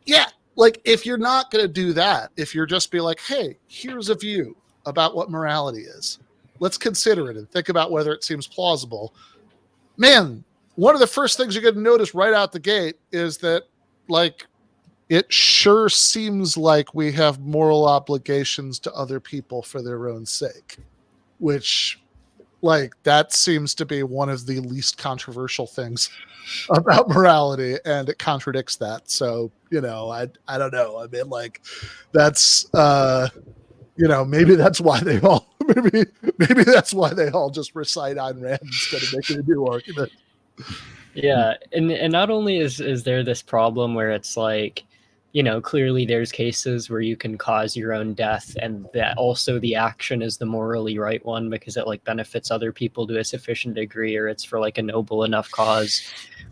Yeah, like if you're not going to do that, if you're just be like, hey, here's a view about what morality is, let's consider it and think about whether it seems plausible. Man, one of the first things you're going to notice right out the gate is that, like, it sure seems like we have moral obligations to other people for their own sake, which, like, that seems to be one of the least controversial things about morality, and it contradicts that. So, I don't know. I mean, like, that's, maybe that's why they all, maybe that's why they all just recite Ayn Rand instead of making a new argument. Yeah. And not only is there this problem where it's like, clearly there's cases where you can cause your own death, and that also the action is the morally right one because it like benefits other people to a sufficient degree, or it's for like a noble enough cause.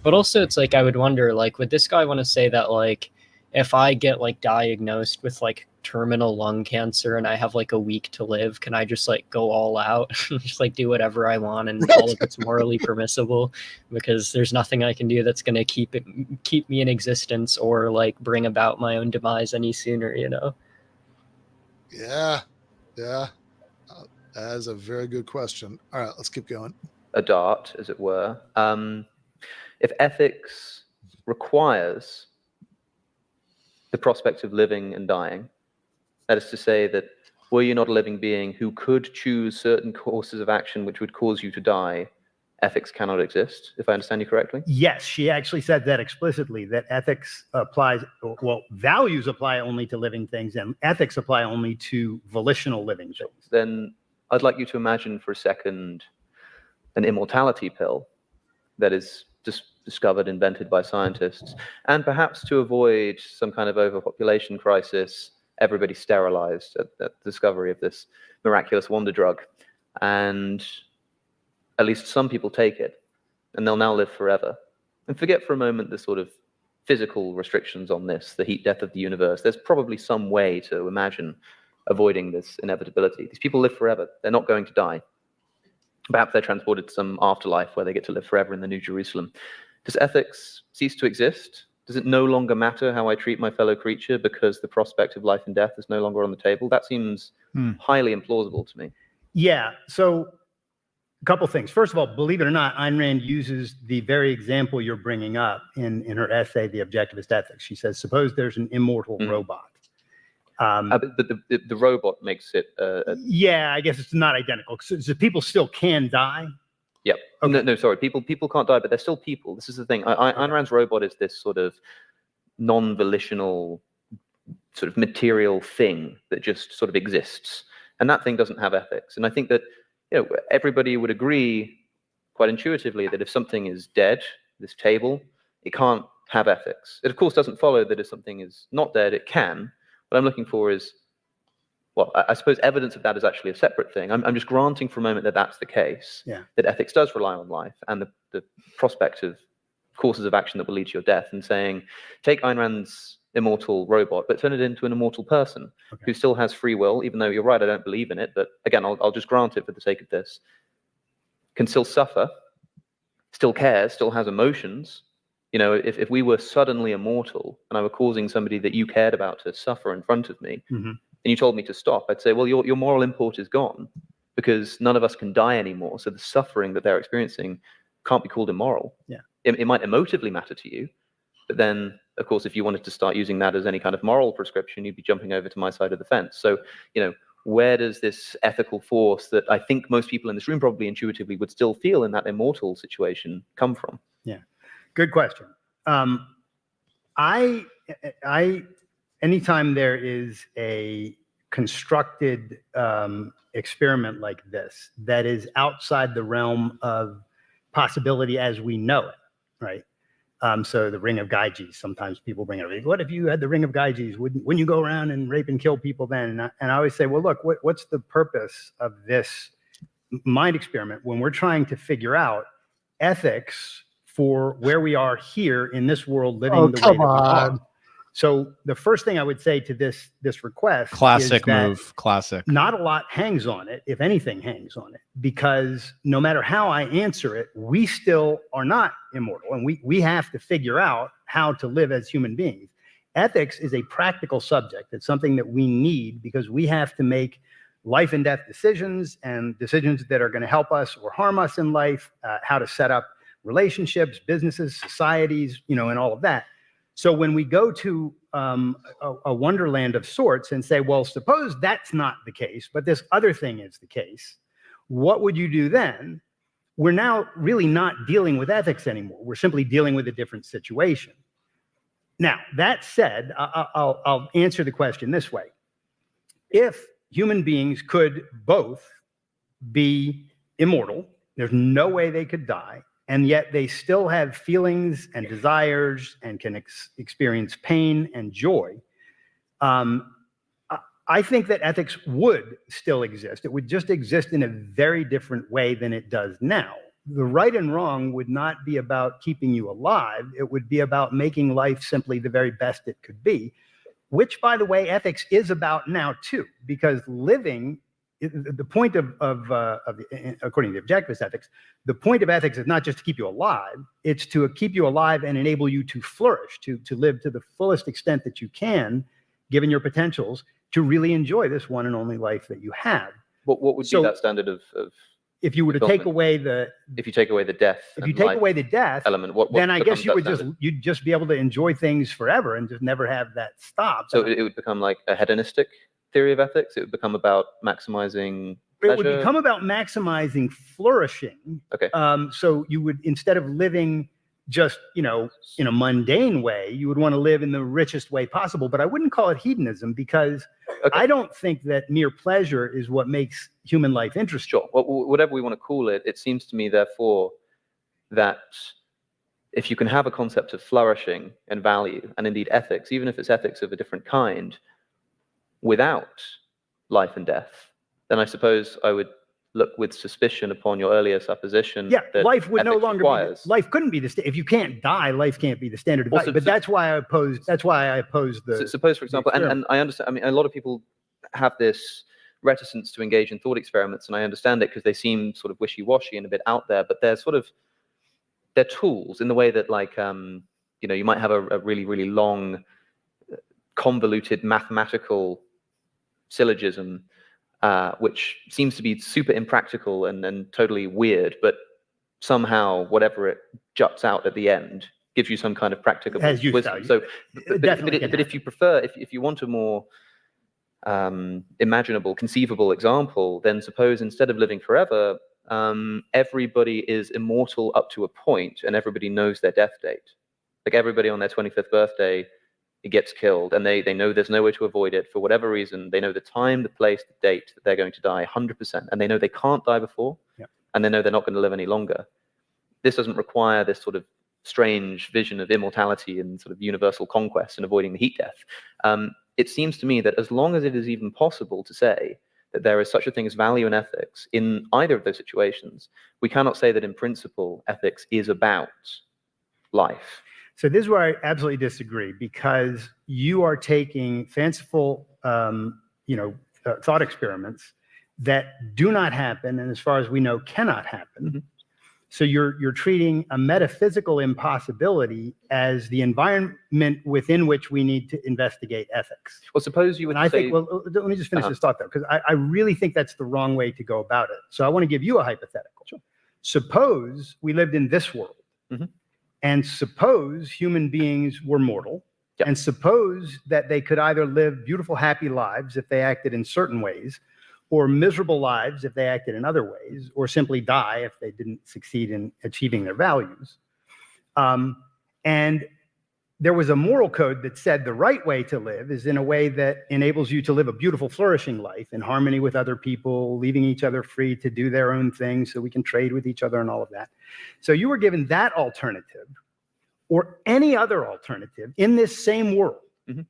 But also it's like, I would wonder, like, would this guy want to say that, like, if I get like diagnosed with like terminal lung cancer and I have like a week to live, can I just like go all out, just like do whatever I want, and all of it's morally permissible because there's nothing I can do that's going to keep me in existence or like bring about my own demise any sooner, Yeah. That is a very good question. All right, let's keep going. A dart, as it were. If ethics requires the prospect of living and dying, that is to say that were you not a living being who could choose certain courses of action which would cause you to die, ethics cannot exist, if I understand you correctly? Yes, she actually said that explicitly, that ethics applies, well, values apply only to living things and ethics apply only to volitional living things. Then I'd like you to imagine for a second an immortality pill that is just discovered, invented by scientists, and perhaps to avoid some kind of overpopulation crisis, everybody sterilized at the discovery of this miraculous wonder drug. And at least some people take it, and they'll now live forever. And forget for a moment the sort of physical restrictions on this, the heat death of the universe. There's probably some way to imagine avoiding this inevitability. These people live forever. They're not going to die. Perhaps they're transported to some afterlife where they get to live forever in the New Jerusalem. Does ethics cease to exist? Does it no longer matter how I treat my fellow creature because the prospect of life and death is no longer on the table? That seems highly implausible to me. Yeah, so a couple things. First of all, believe it or not, Ayn Rand uses the very example you're bringing up in her essay, The Objectivist Ethics. She says, suppose there's an immortal robot. But the robot makes it... yeah, I guess it's not identical. So people still can die? Yeah. Okay. No, sorry. People can't die, but they're still people. This is the thing. Ayn Rand's robot is this sort of non-volitional, sort of material thing that just sort of exists. And that thing doesn't have ethics. And I think that everybody would agree quite intuitively that if something is dead, this table, it can't have ethics. It, of course, doesn't follow that if something is not dead, it can. What I'm looking for is, well, I suppose evidence of that is actually a separate thing. I'm just granting for a moment that that's the case, that ethics does rely on life and the prospect of courses of action that will lead to your death, and saying, take Ayn Rand's immortal robot, but turn it into an immortal person who still has free will, even though you're right, I don't believe in it, but again, I'll just grant it for the sake of this, can still suffer, still cares, still has emotions. You know, if we were suddenly immortal and I were causing somebody that you cared about to suffer in front of me, and you told me to stop, I'd say, well, your moral import is gone because none of us can die anymore. So the suffering that they're experiencing can't be called immoral. Yeah. It might emotively matter to you, but then, of course, if you wanted to start using that as any kind of moral prescription, you'd be jumping over to my side of the fence. So, you know, where does this ethical force that I think most people in this room probably intuitively would still feel in that immortal situation come from? Yeah, good question. Anytime there is a constructed experiment like this that is outside the realm of possibility as we know it, right? So the ring of Gyges, sometimes people bring it up. What if you had the ring of Gyges? Wouldn't you go around and rape and kill people then? And I always say, well, look, what's the purpose of this mind experiment when we're trying to figure out ethics for where we are here in this world living the way that we are? So the first thing I would say to this request Classic is that move. Classic. not a lot hangs on it, if anything hangs on it, because no matter how I answer it, we still are not immortal, and we have to figure out how to live as human beings. Ethics is a practical subject. It's something that we need because we have to make life and death decisions, and decisions that are going to help us or harm us in life, how to set up relationships, businesses, societies, you know, and all of that. So when we go to a wonderland of sorts and say, well, suppose that's not the case, but this other thing is the case, what would you do then? We're now really not dealing with ethics anymore. We're simply dealing with a different situation. Now, that said, I'll answer the question this way. If human beings could both be immortal, there's no way they could die, and yet they still have feelings and desires and can experience pain and joy, I think that ethics would still exist. It would just exist in a very different way than it does now. The right and wrong would not be about keeping you alive. It would be about making life simply the very best it could be, which, by the way, ethics is about now too, because living, the point of according to the objectivist ethics, the point of ethics is not just to keep you alive, it's to keep you alive and enable you to flourish, to live to the fullest extent that you can, given your potentials, to really enjoy this one and only life that you have. What would be that standard of if you were to take away the if you take away the death, if you take away the death element, then I guess you'd just be able to enjoy things forever and just never have that stop. So it would become like a hedonistic theory of ethics. It would become about maximizing pleasure. It would become about maximizing flourishing. Okay. So you would, instead of living just, you know, in a mundane way, you would want to live in the richest way possible. But I wouldn't call it hedonism, because I don't think that mere pleasure is what makes human life interesting. Sure. Well, whatever we want to call it, it seems to me, therefore, that if you can have a concept of flourishing and value, and indeed ethics, even if it's ethics of a different kind, without life and death, then I suppose I would look with suspicion upon your earlier supposition. Yeah, that life would no longer requires. Life couldn't be if you can't die, life can't be the standard of value. But that's why I oppose the. Suppose, for example, and I understand. I mean, a lot of people have this reticence to engage in thought experiments, and I understand it because they seem sort of wishy-washy and a bit out there. But they're tools in the way that, like, you know, you might have a really, really long, convoluted mathematical syllogism, which seems to be super impractical and totally weird, but somehow whatever it juts out at the end gives you some kind of practical wisdom. So, but if you prefer, if you want a more imaginable, conceivable example, then suppose instead of living forever, everybody is immortal up to a point, and everybody knows their death date. Like everybody on their 25th birthday, it gets killed, and they know there's no way to avoid it for whatever reason. They know the time, the place, the date that they're going to die 100%, and they know they can't die before, and they know they're not going to live any longer. This doesn't require this sort of strange vision of immortality and sort of universal conquest and avoiding the heat death. It seems to me that as long as it is even possible to say that there is such a thing as value and ethics in either of those situations, we cannot say that in principle ethics is about life. So this is where I absolutely disagree, because you are taking fanciful, thought experiments that do not happen, and as far as we know, cannot happen. Mm-hmm. So you're treating a metaphysical impossibility as the environment within which we need to investigate ethics. Well, suppose you would And I say, think, well, let me just finish this thought though, because I really think that's the wrong way to go about it. So I want to give you a hypothetical. Sure. Suppose we lived in this world, mm-hmm. and suppose human beings were mortal, Yep. and suppose that they could either live beautiful, happy lives if they acted in certain ways, or miserable lives if they acted in other ways, or simply die if they didn't succeed in achieving their values. And there was a moral code that said the right way to live is in a way that enables you to live a beautiful, flourishing life in harmony with other people, leaving each other free to do their own thing so we can trade with each other and all of that. So you were given that alternative or any other alternative in this same world. Mm-hmm.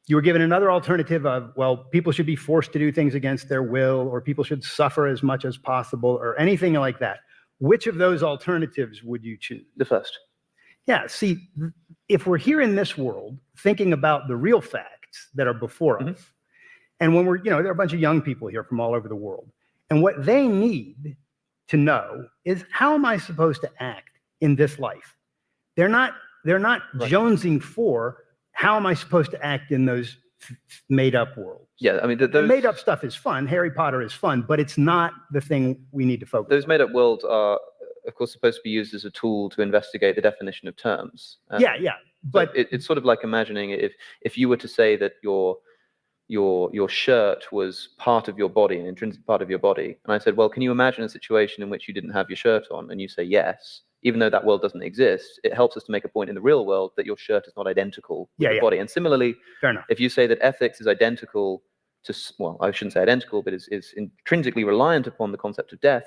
You were given another alternative of, well, people should be forced to do things against their will, or people should suffer as much as possible, or anything like that. Which of those alternatives would you choose? the first. Yeah, see, if we're here in this world thinking about the real facts that are before Mm-hmm. us, and when we're, there are a bunch of young people here from all over the world, and what they need to know is, how am I supposed to act in this life? They're not Right. jonesing for, how am I supposed to act in those made up worlds? Yeah, I mean, The those made up stuff is fun. Harry Potter is fun, but it's not the thing we need to focus those on. made up worlds are, of course, supposed to be used as a tool to investigate the definition of terms. Yeah, But but it's sort of like imagining if you were to say that your shirt was part of your body, an intrinsic part of your body, and I said, well, can you imagine a situation in which you didn't have your shirt on? And you say yes. Even though that world doesn't exist, it helps us to make a point in the real world that your shirt is not identical with your body. And similarly, fair enough. if you say that ethics is identical to, well, I shouldn't say identical, but is intrinsically reliant upon the concept of death,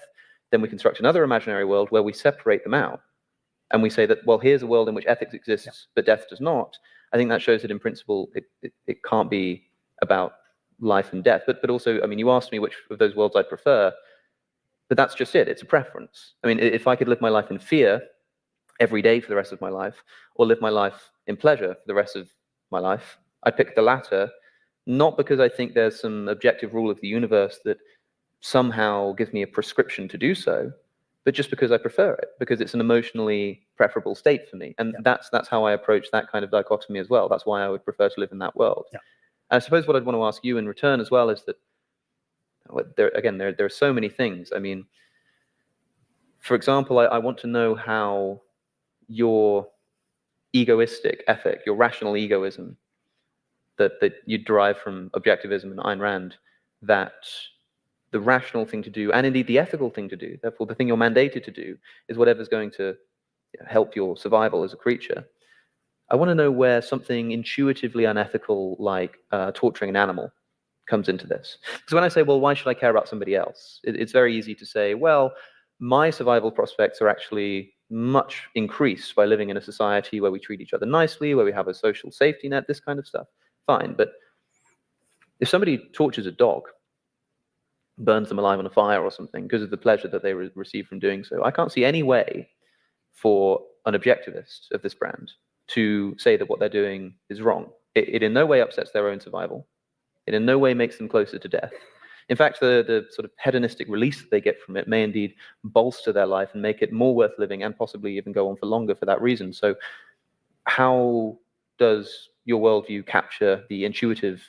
then we construct another imaginary world where we separate them out. And we say that, well, here's a world in which ethics exists, but death does not. I think that shows that in principle, it can't be about life and death. But also, I mean, you asked me which of those worlds I'd prefer, but that's just it. It's a preference. I mean, if I could live my life in fear every day for the rest of my life, or live my life in pleasure for the rest of my life, I'd pick the latter, not because I think there's some objective rule of the universe that somehow gives me a prescription to do so, but just because I prefer it, because it's an emotionally preferable state for me. And that's how I approach that kind of dichotomy as well. That's why I would prefer to live in that world. Yeah. I suppose what I'd want to ask you in return as well is that, there are so many things. I mean, for example, I want to know how your egoistic ethic, your rational egoism that you derive from objectivism and Ayn Rand, that the rational thing to do, and indeed the ethical thing to do, therefore the thing you're mandated to do, is whatever's going to help your survival as a creature. I want to know where something intuitively unethical like torturing an animal comes into this. Because when I say, well, why should I care about somebody else? It's very easy to say, well, my survival prospects are actually much increased by living in a society where we treat each other nicely, where we have a social safety net, this kind of stuff. Fine, but if somebody tortures a dog, burns them alive on a fire or something because of the pleasure that they receive from doing so, I can't see any way for an objectivist of this brand to say that what they're doing is wrong. It in no way upsets their own survival. It in no way makes them closer to death. In fact, the sort of hedonistic release that they get from it may indeed bolster their life and make it more worth living, and possibly even go on for longer for that reason. So how does your worldview capture the intuitive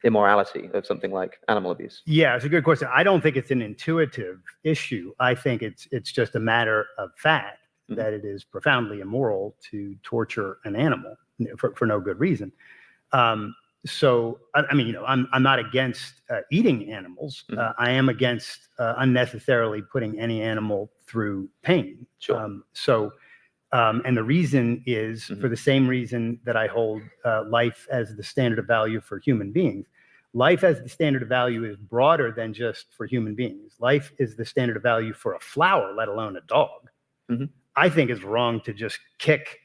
immorality of something like animal abuse? Yeah, it's a good question. I don't think it's an intuitive issue. I think it's just a matter of fact that it is profoundly immoral to torture an animal for no good reason. So, I mean, I'm not against eating animals. I am against unnecessarily putting any animal through pain. Sure. And the reason is for the same reason that I hold life as the standard of value for human beings. Life as the standard of value is broader than just for human beings. Life is the standard of value for a flower, let alone a dog. I think it's wrong to just kick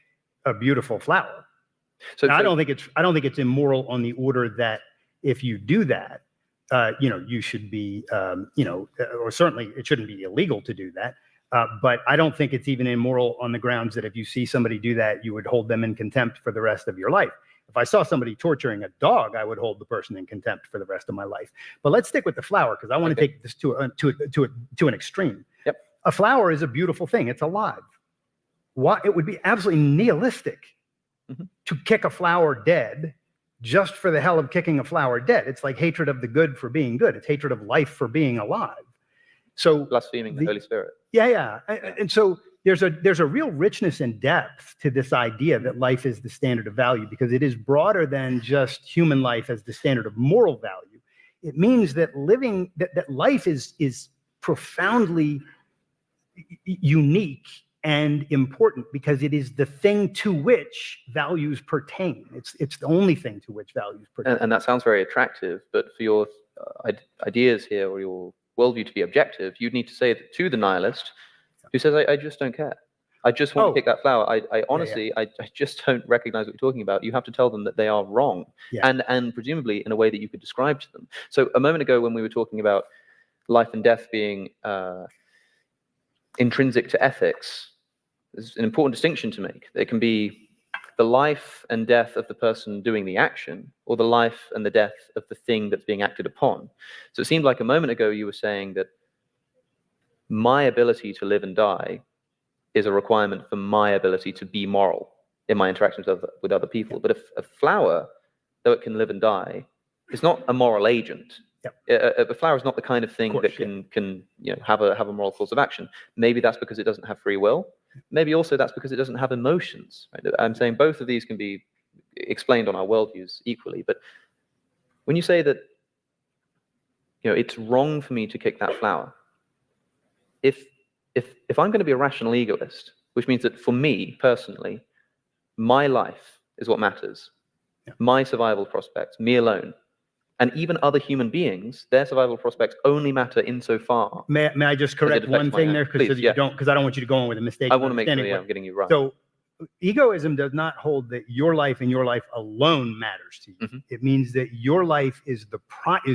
a beautiful flower. So I don't think it's immoral on the order that if you do that, you should be, or certainly it shouldn't be illegal to do that. But I don't think it's even immoral on the grounds that if you see somebody do that, you would hold them in contempt for the rest of your life. If I saw somebody torturing a dog, I would hold the person in contempt for the rest of my life. But let's stick with the flower, because I want to take this to an extreme. Yep. A flower is a beautiful thing. It's alive. It would be absolutely nihilistic to kick a flower dead just for the hell of kicking a flower dead. It's like hatred of the good for being good. It's hatred of life for being alive. So blaspheming the Holy Spirit. Yeah. And so there's a real richness and depth to this idea that life is the standard of value, because it is broader than just human life as the standard of moral value. It means that that life is profoundly unique and important, because it is the thing to which values pertain. It's the only thing to which values pertain. And that sounds very attractive, but for your ideas here, or your worldview to be objective, you'd need to say that to the nihilist who says, I just don't care. I just want to pick that flower. I honestly, I just don't recognize what you're talking about. You have to tell them that they are wrong, and presumably in a way that you could describe to them. So a moment ago, when we were talking about life and death being intrinsic to ethics, there's an important distinction to make. There can be the life and death of the person doing the action, or the life and the death of the thing that's being acted upon. So it seemed like a moment ago you were saying that my ability to live and die is a requirement for my ability to be moral in my interactions with other people. But if a flower, though it can live and die, is not a moral agent. A flower is not the kind of thing that can have a moral course of action. Maybe that's because it doesn't have free will. Maybe also that's because it doesn't have emotions. Right? I'm saying both of these can be explained on our worldviews equally. But when you say that it's wrong for me to kick that flower, if I'm going to be a rational egoist, which means that for me personally, my life is what matters, my survival prospects, me alone, and even other human beings, their survival prospects only matter insofar. May I just correct one thing there, because I don't want you to go on with a mistake. I want to make sure I'm getting you right. So egoism does not hold that your life and your life alone matters to you. It means that your life is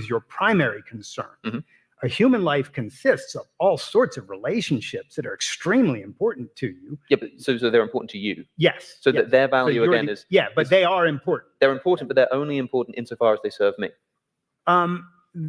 your primary concern. A human life consists of all sorts of relationships that are extremely important to you. Yeah, but so they're important to you. Yes. So that their value again is. Yeah, but they are important. They're important, but they're only important insofar as they serve me.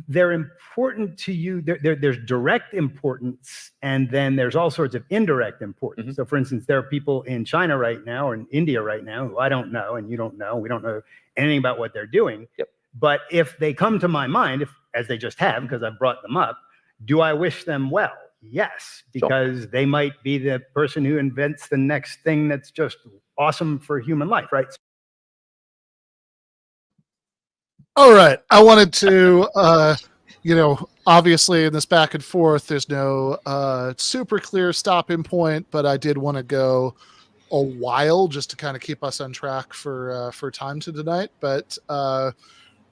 They're important to you. There's direct importance, and then there's all sorts of indirect importance. So, for instance, there are people in China right now, or in India right now, who I don't know, and you don't know. We don't know anything about what they're doing. But if they come to my mind, as they just have, because I've brought them up, do I wish them well? Yes, because they might be the person who invents the next thing that's just awesome for human life, right? All right. I wanted to, obviously in this back and forth, there's no super clear stopping point, but I did want to go a while just to kind of keep us on track for time tonight. But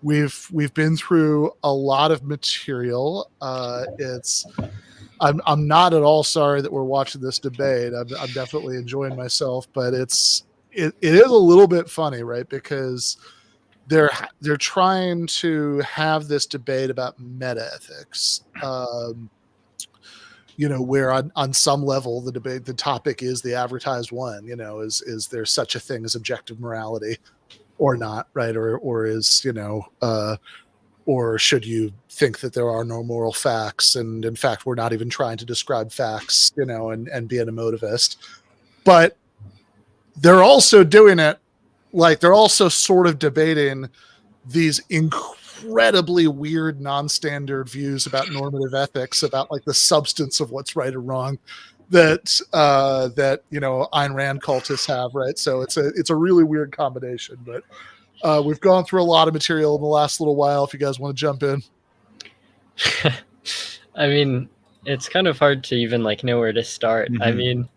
we've been through a lot of material. I'm not at all sorry that we're watching this debate. I'm definitely enjoying myself, but it is a little bit funny, right? Because they're trying to have this debate about meta ethics, where on some level the topic is the advertised one. Is there such a thing as objective morality or not, right? Or is or should you think that there are no moral facts, and in fact we're not even trying to describe facts, and be an emotivist, but they're also doing it. Like, they're also sort of debating these incredibly weird, non-standard views about normative ethics, about like the substance of what's right or wrong that Ayn Rand cultists have, right? So it's a really weird combination. But we've gone through a lot of material in the last little while. If you guys want to jump in. I mean, it's kind of hard to even know where to start. I mean,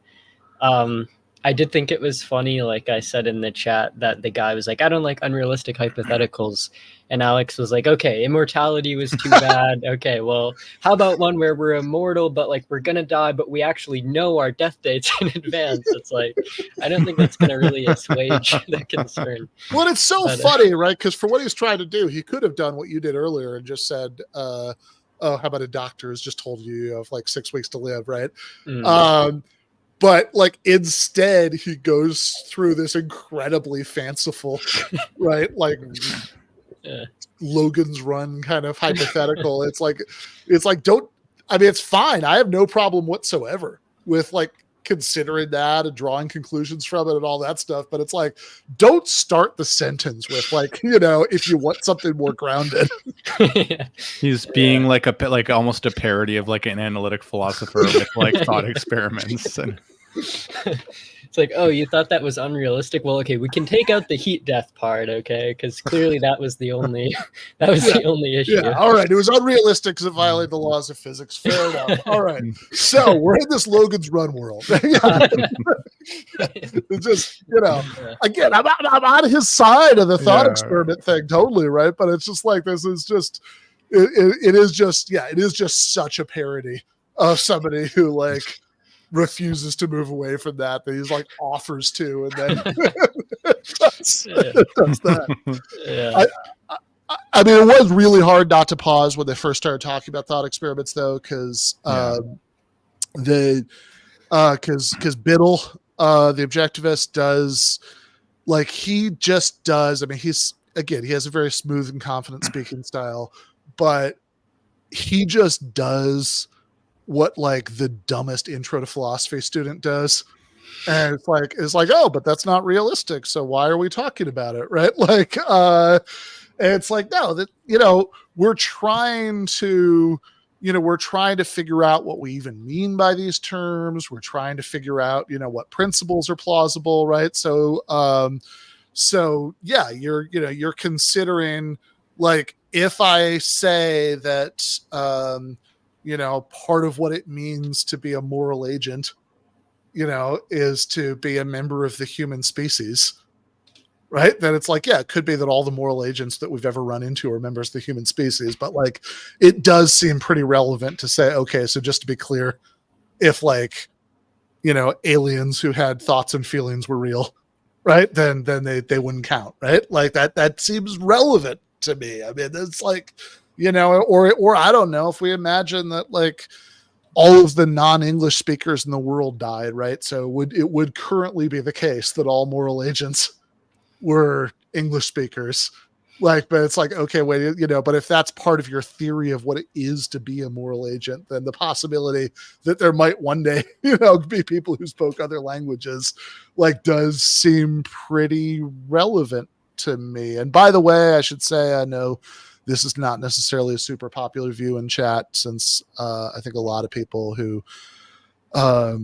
I did think it was funny, like I said in the chat, that the guy was like, I don't like unrealistic hypotheticals. And Alex was like, okay, immortality was too bad. Okay, well, how about one where we're immortal, but we're going to die, but we actually know our death dates in advance? It's like, I don't think that's going to really assuage the concern. Well, it's so funny, right? Because for what he's trying to do, he could have done what you did earlier and just said, oh, how about a doctor has just told you have like 6 weeks to live, right? Mm. But like instead he goes through this incredibly fanciful, right? Like Yeah. Logan's Run kind of hypothetical. it's like it's fine. I have no problem whatsoever with like considering that and drawing conclusions from it and all that stuff. But it's like, don't start the sentence with like, if you want something more grounded. Yeah. He's being like almost a parody of like an analytic philosopher with like thought experiments. And It's like, oh, you thought that was unrealistic? Well, okay, we can take out the heat death part, okay? Because clearly that was the only the only issue. Yeah, all right. It was unrealistic because it violated the laws of physics. Fair enough. All right. So we're in this Logan's Run world. It's just, again, I'm on his side of the thought experiment thing, totally, right? But it's just like, this is just, it is just such a parody of somebody who like refuses to move away from that he's like offers to, and then does that. Yeah. I mean, it was really hard not to pause when they first started talking about thought experiments, though, because Biddle, the objectivist, does like he just does. I mean, he has a very smooth and confident speaking style, but he just does what like the dumbest intro to philosophy student does. And it's like, oh, but that's not realistic. So why are we talking about it? Right. Like, and it's like, no, that, we're trying to figure out what we even mean by these terms. We're trying to figure out, what principles are plausible. Right. So, you're considering, like, if I say that, part of what it means to be a moral agent, is to be a member of the human species, right? Then it's like, it could be that all the moral agents that we've ever run into are members of the human species, but like, it does seem pretty relevant to say, okay, so just to be clear, if like, aliens who had thoughts and feelings were real, right? Then they wouldn't count, right? Like that seems relevant to me. I mean, it's like, or I don't know, if we imagine that like all of the non-English speakers in the world died, right? So it would currently be the case that all moral agents were English speakers. Like, but it's like, okay, wait, but if that's part of your theory of what it is to be a moral agent, then the possibility that there might one day, be people who spoke other languages, like, does seem pretty relevant to me. And by the way, I should say, I know this is not necessarily a super popular view in chat, since I think a lot of people who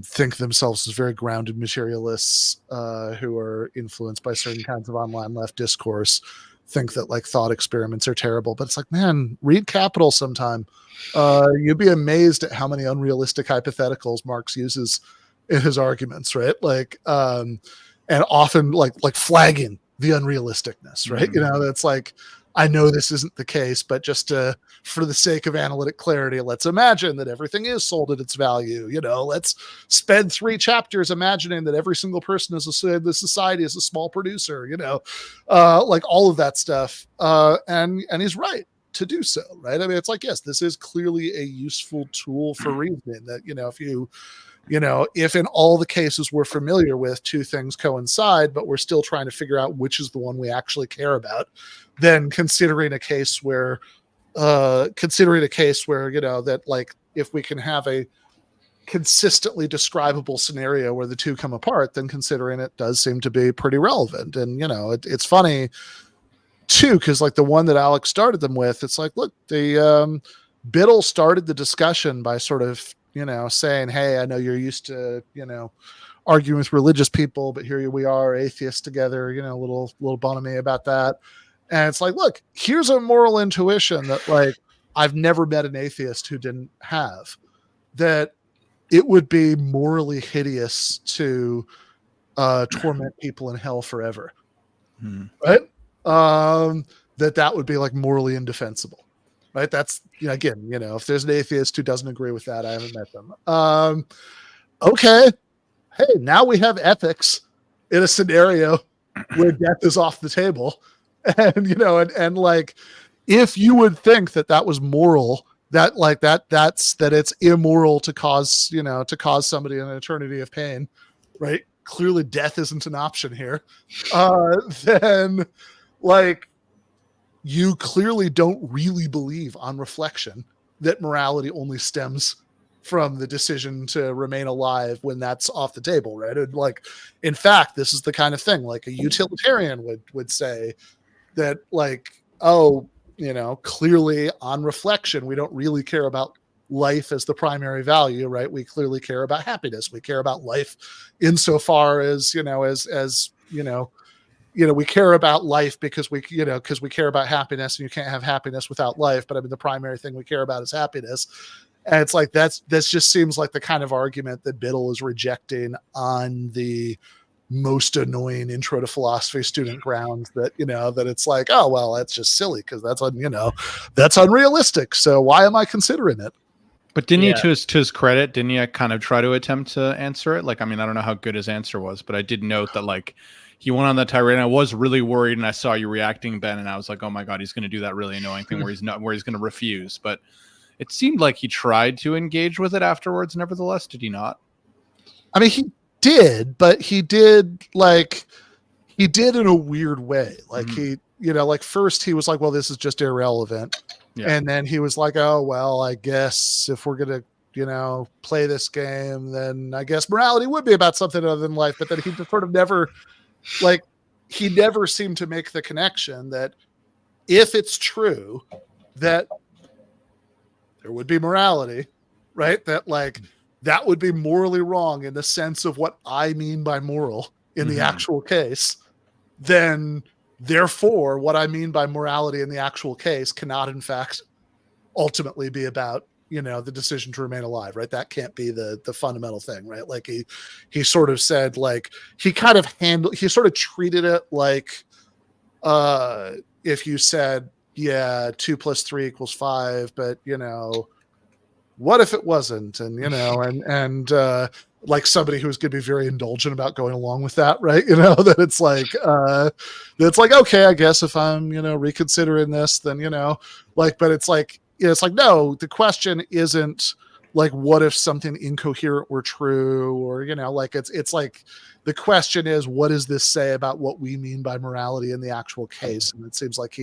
think themselves as very grounded materialists who are influenced by certain kinds of online left discourse think that like thought experiments are terrible. But it's like, man, read Capital sometime. You'd be amazed at how many unrealistic hypotheticals Marx uses in his arguments, right? Like, and often like flagging the unrealisticness, right? That's like, I know this isn't the case, but just for the sake of analytic clarity, let's imagine that everything is sold at its value. Let's spend 3 chapters imagining that every single person in the society is a small producer, like all of that stuff. And he's right to do so, right? I mean, it's like, yes, this is clearly a useful tool for reasoning that, if in all the cases we're familiar with, 2 things coincide, but we're still trying to figure out which is the one we actually care about, then considering a case where, that like, if we can have a consistently describable scenario where the 2 come apart, then considering it does seem to be pretty relevant. And, it's funny too, because like the one that Alex started them with, it's like, look, the Biddle started the discussion by sort of, saying, hey, I know you're used to, arguing with religious people, but here we are, atheists together, a little bonhomie about that. And it's like, look, here's a moral intuition that like I've never met an atheist who didn't have, that it would be morally hideous to torment people in hell forever. Right? That would be like morally indefensible. Right? That's, again, if there's an atheist who doesn't agree with that, I haven't met them. Okay. Hey, now we have ethics in a scenario where death is off the table. And, and like, if you would think that was moral that's it's immoral to cause, to cause somebody an eternity of pain, right? Clearly death isn't an option here. Then like you clearly don't really believe on reflection that morality only stems from the decision to remain alive when that's off the table, right? And like, in fact, this is the kind of thing like a utilitarian would say that like, oh, clearly on reflection, we don't really care about life as the primary value, right? We clearly care about happiness. We care about life insofar as, we care about life because we care about happiness, and you can't have happiness without life. But I mean, the primary thing we care about is happiness. And it's like, that just seems like the kind of argument that Biddle is rejecting on the most annoying intro to philosophy student grounds, that that it's like, oh well, that's just silly because that's unrealistic, so why am I considering it? But didn't he, to his credit, didn't he kind of try to attempt to answer it? Like, I mean, I don't know how good his answer was, but I did note that like he went on that tirade, and I was really worried, and I saw you reacting, Ben, and I was like, oh my god, he's going to do that really annoying thing where he's going to refuse. But it seemed like he tried to engage with it afterwards. Nevertheless, did he not? I mean, he did, but he did in a weird way. Like he, like first he was like, well, this is just irrelevant. Yeah. And then he was like, oh, well, I guess if we're going to, play this game, then I guess morality would be about something other than life. But then he just sort of never seemed to make the connection that if it's true that there would be morality, right? That like, that would be morally wrong in the sense of what I mean by moral in the actual case, then therefore what I mean by morality in the actual case cannot in fact ultimately be about, the decision to remain alive, right? That can't be the fundamental thing, right? Like he sort of said, like, he sort of treated it like, if you said, yeah, 2 + 3 = 5, but what if it wasn't? And, and like somebody who's going to be very indulgent about going along with that, right? That it's like, okay, I guess if I'm, reconsidering this, then, but it's like, no, the question isn't like, what if something incoherent were true? Or, it's like, the question is, what does this say about what we mean by morality in the actual case? And it seems like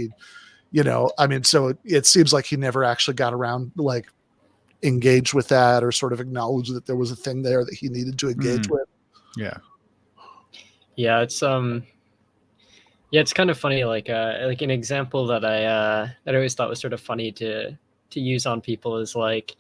so it seems like he never actually got around, like, engage with that or sort of acknowledge that there was a thing there that he needed to engage with. Yeah, it's it's kind of funny, like an example that I always thought was sort of funny to use on people is like,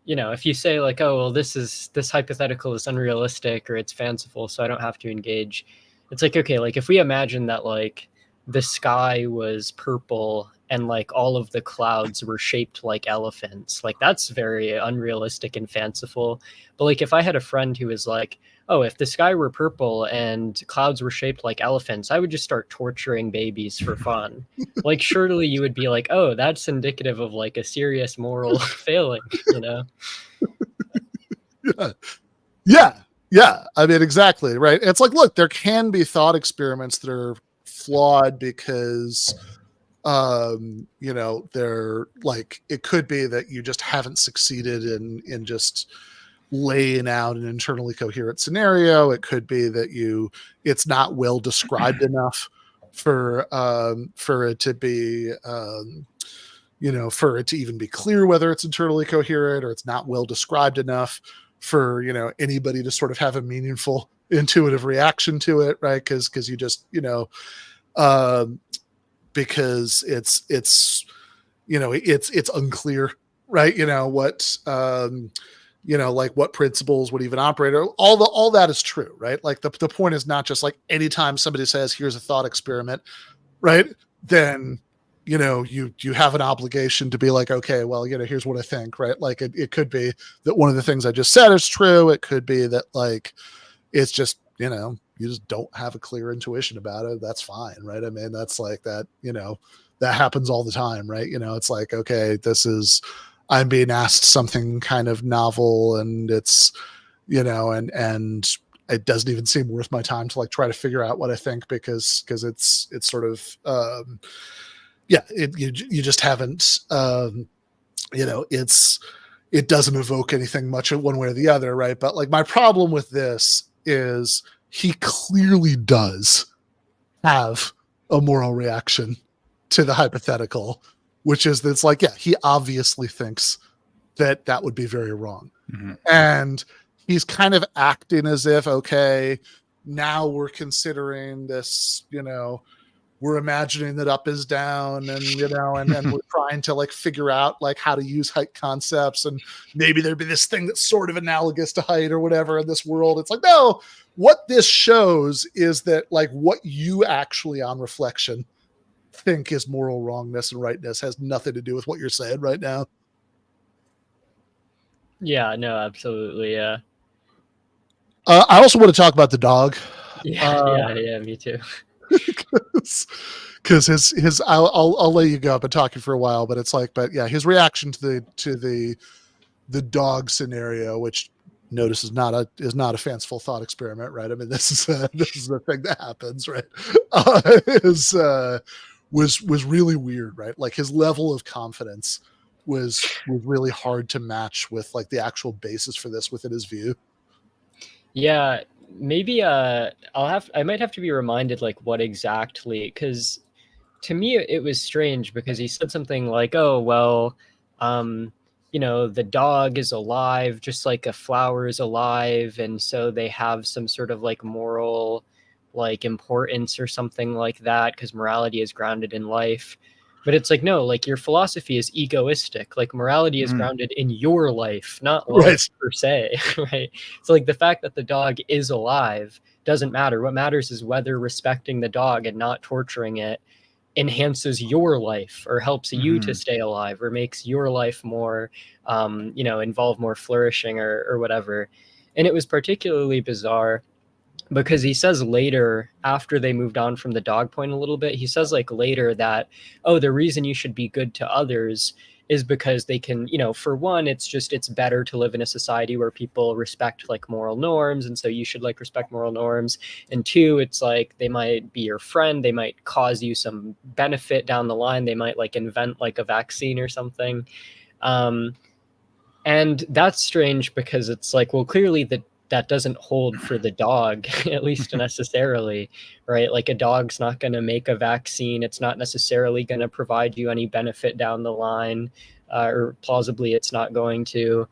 if you say like, oh well, this hypothetical is unrealistic or it's fanciful, so I don't have to engage. It's like, okay, like if we imagine that like the sky was purple and like all of the clouds were shaped like elephants, like that's very unrealistic and fanciful. But like if I had a friend who was like, oh, if the sky were purple and clouds were shaped like elephants, I would just start torturing babies for fun. Like surely you would be like, oh, that's indicative of like a serious moral failing, Yeah. I mean, exactly, right? It's like, look, there can be thought experiments that are flawed because they're like, it could be that you just haven't succeeded in just laying out an internally coherent scenario. It could be that it's not well described enough for it to be for it to even be clear whether it's internally coherent, or it's not well described enough for anybody to sort of have a meaningful intuitive reaction to it, right? Because you just because it's unclear, right? What like what principles would even operate, or all that is true, right? Like the point is not just like anytime somebody says here's a thought experiment, right? Then you have an obligation to be like, okay, well, here's what I think, right? Like it could be that one of the things I just said is true. It could be that like it's just you just don't have a clear intuition about it. That's fine, right? I mean, that's like that, that happens all the time, right? It's like, okay, I'm being asked something kind of novel, and it's, and it doesn't even seem worth my time to like try to figure out what I think because it's sort of, you just haven't, it doesn't evoke anything much one way or the other, right? But like my problem with this is he clearly does have a moral reaction to the hypothetical, which is that it's like, yeah, he obviously thinks that would be very wrong. Mhm. And he's kind of acting as if, okay, now we're considering this, we're imagining that up is down, and and we're trying to like figure out like how to use height concepts, and maybe there'd be this thing that's sort of analogous to height or whatever in this world. It's like, no, what this shows is that like what you actually on reflection think is moral wrongness and rightness has nothing to do with what you're saying right now. Yeah, no, absolutely. Yeah. I also want to talk about the dog. Yeah, me too. Because his I'll let you go. I've been talking for a while, but it's like, but yeah, his reaction to the dog scenario, which notice is not a fanciful thought experiment, right? I mean, this is the thing that happens, right? Was really weird, right? Like his level of confidence was really hard to match with like the actual basis for this within his view. Yeah, maybe I might have to be reminded like what exactly, because to me it was strange because he said something like, oh well, the dog is alive just like a flower is alive, and so they have some sort of like moral like importance or something like that because morality is grounded in life. But it's like, no, like your philosophy is egoistic. Like morality is grounded in your life, not life per se, right? So like the fact that the dog is alive doesn't matter. What matters is whether respecting the dog and not torturing it enhances your life or helps you to stay alive or makes your life more, involve more flourishing or whatever. And it was particularly bizarre because he says later, after they moved on from the dog point a little bit, he says like later that, oh, the reason you should be good to others is because they can, for one, it's better to live in a society where people respect like moral norms. And so you should like respect moral norms. And two, it's like they might be your friend. They might cause you some benefit down the line. They might like invent like a vaccine or something. And that's strange because it's like, well, clearly that doesn't hold for the dog, at least necessarily, right? Like a dog's not going to make a vaccine. It's not necessarily going to provide you any benefit down the line, or plausibly it's not going to.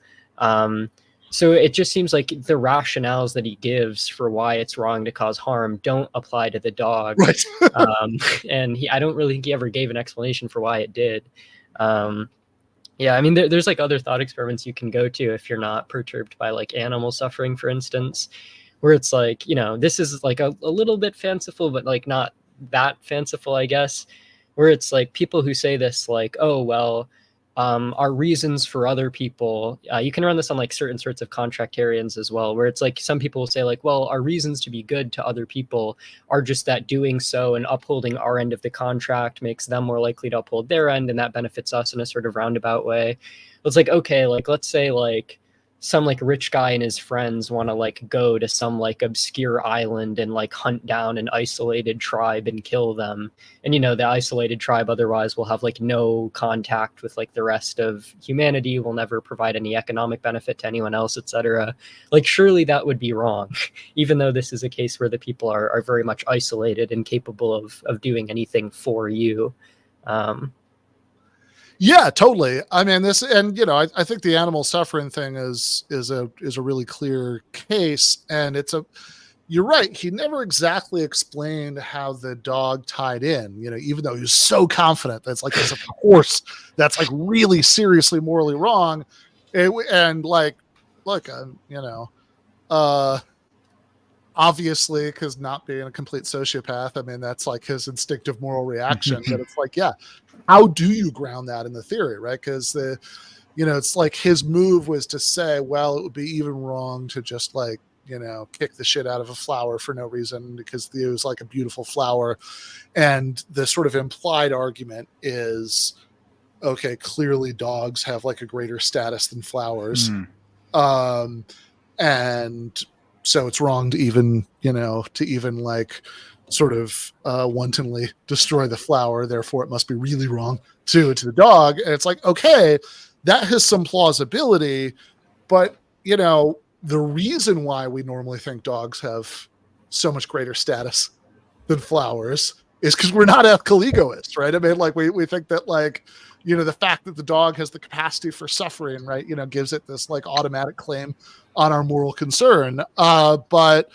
So it just seems like the rationales that he gives for why it's wrong to cause harm don't apply to the dog. Right. And I don't really think he ever gave an explanation for why it did. Yeah, I mean, there's like other thought experiments you can go to if you're not perturbed by like animal suffering, for instance, where it's like, this is like a little bit fanciful, but like not that fanciful, I guess, where it's like people who say this like, oh, well, our reasons for other people, you can run this on like certain sorts of contractarians as well, where it's like some people will say like, well, our reasons to be good to other people are just that doing so and upholding our end of the contract makes them more likely to uphold their end, and that benefits us in a sort of roundabout way. It's like, okay, like let's say like some like rich guy and his friends want to like go to some like obscure island and like hunt down an isolated tribe and kill them. And, the isolated tribe otherwise will have like no contact with like the rest of humanity, will never provide any economic benefit to anyone else, etc. Like, surely that would be wrong, even though this is a case where the people are very much isolated and capable of doing anything for you. Yeah, totally. I mean, this, and I think the animal suffering thing is a really clear case, and you're right. He never exactly explained how the dog tied in. Even though he was so confident that's like, of course, that's like really seriously morally wrong, and like, look, obviously, because not being a complete sociopath, I mean, that's like his instinctive moral reaction. But it's like, yeah, how do you ground that in the theory, right? Because it's like his move was to say, well, it would be even wrong to just like, kick the shit out of a flower for no reason because it was like a beautiful flower. And the sort of implied argument is, okay, clearly dogs have like a greater status than flowers. And so it's wrong to even like sort of wantonly destroy the flower. Therefore, it must be really wrong to the dog. And it's like, okay, that has some plausibility, but you know, the reason why we normally think dogs have so much greater status than flowers is because we're not ethical egoists, right? I mean, like we think that, like, you know, the fact that the dog has the capacity for suffering, right, you know, gives it this like automatic claim on our moral concern. But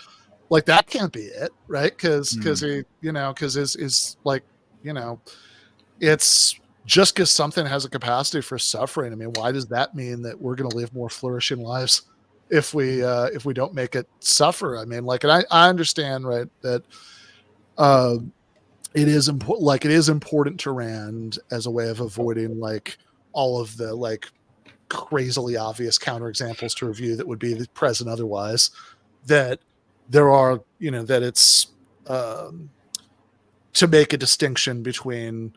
like that can't be it, right? Because he, you know, because is like, you know, it's just because something has a capacity for suffering. I mean, why does that mean that we're going to live more flourishing lives if we don't make it suffer? I mean, like, and I understand, right, that it is important. Like, it is important to Rand as a way of avoiding like all of the like crazily obvious counterexamples to review that would be present otherwise. That there are, you know, that it's to make a distinction between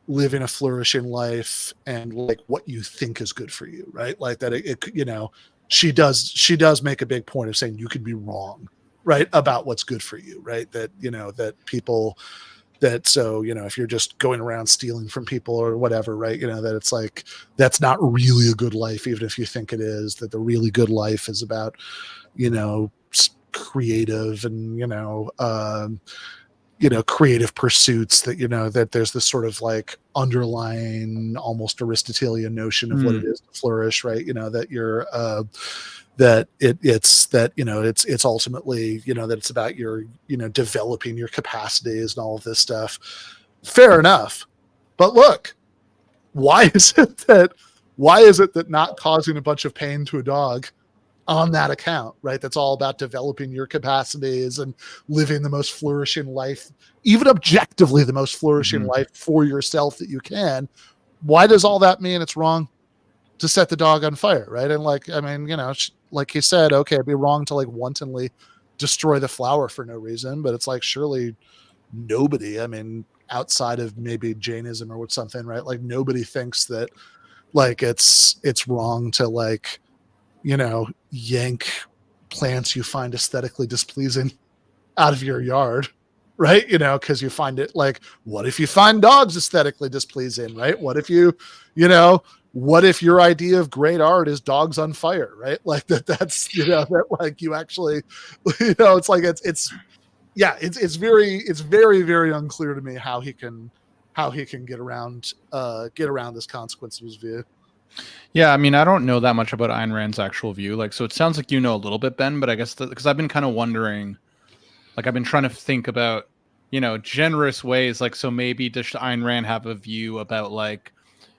living a flourishing life and like what you think is good for you, right? Like that it you know, she does make a big point of saying you could be wrong, right, about what's good for you, right? That, you know, that people that, so, you know, if you're just going around stealing from people or whatever, right, you know, that it's like that's not really a good life, even if you think it is. That the really good life is about, you know, creative and, you know, creative pursuits, that, you know, that there's this sort of like underlying almost Aristotelian notion of what it is to flourish, right? You know, that you're that it's that, you know, it's ultimately, you know, that it's about your, you know, developing your capacities and all of this stuff. Fair enough. But look, why is it that not causing a bunch of pain to a dog on that account, right? That's all about developing your capacities and living the most flourishing life, even objectively the most flourishing life for yourself that you can. Why does all that mean it's wrong to set the dog on fire, right? And like, I mean, you know, like he said, okay, it'd be wrong to like wantonly destroy the flower for no reason, but it's like, surely nobody, I mean, outside of maybe Jainism or something, right? Like nobody thinks that like it's wrong to like, you know, yank plants you find aesthetically displeasing out of your yard, right? You know, because you find it like, what if you find dogs aesthetically displeasing, right? What if you know, what if your idea of great art is dogs on fire, right? Like that's, you know, that like you actually, you know, it's like, it's very, very unclear to me how he can get around this consequence of his view. Yeah, I mean, I don't know that much about Ayn Rand's actual view. Like, so it sounds like you know a little bit, Ben, but I guess because I've been kind of wondering, like, I've been trying to think about, you know, generous ways. Like, so maybe does Ayn Rand have a view about like,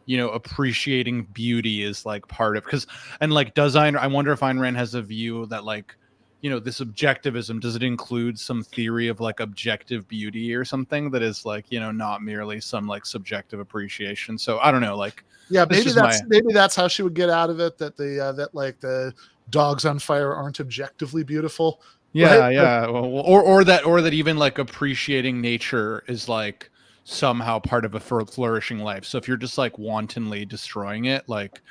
you know, appreciating beauty is like part of, because, and like, I wonder if Ayn Rand has a view that like, you know, this objectivism, does it include some theory of like objective beauty or something that is like, you know, not merely some like subjective appreciation? So I don't know, like, yeah, maybe that's how she would get out of it, that that like the dogs on fire aren't objectively beautiful. Yeah, right? yeah, or that even like appreciating nature is like somehow part of a flourishing life. So if you're just like wantonly destroying it, like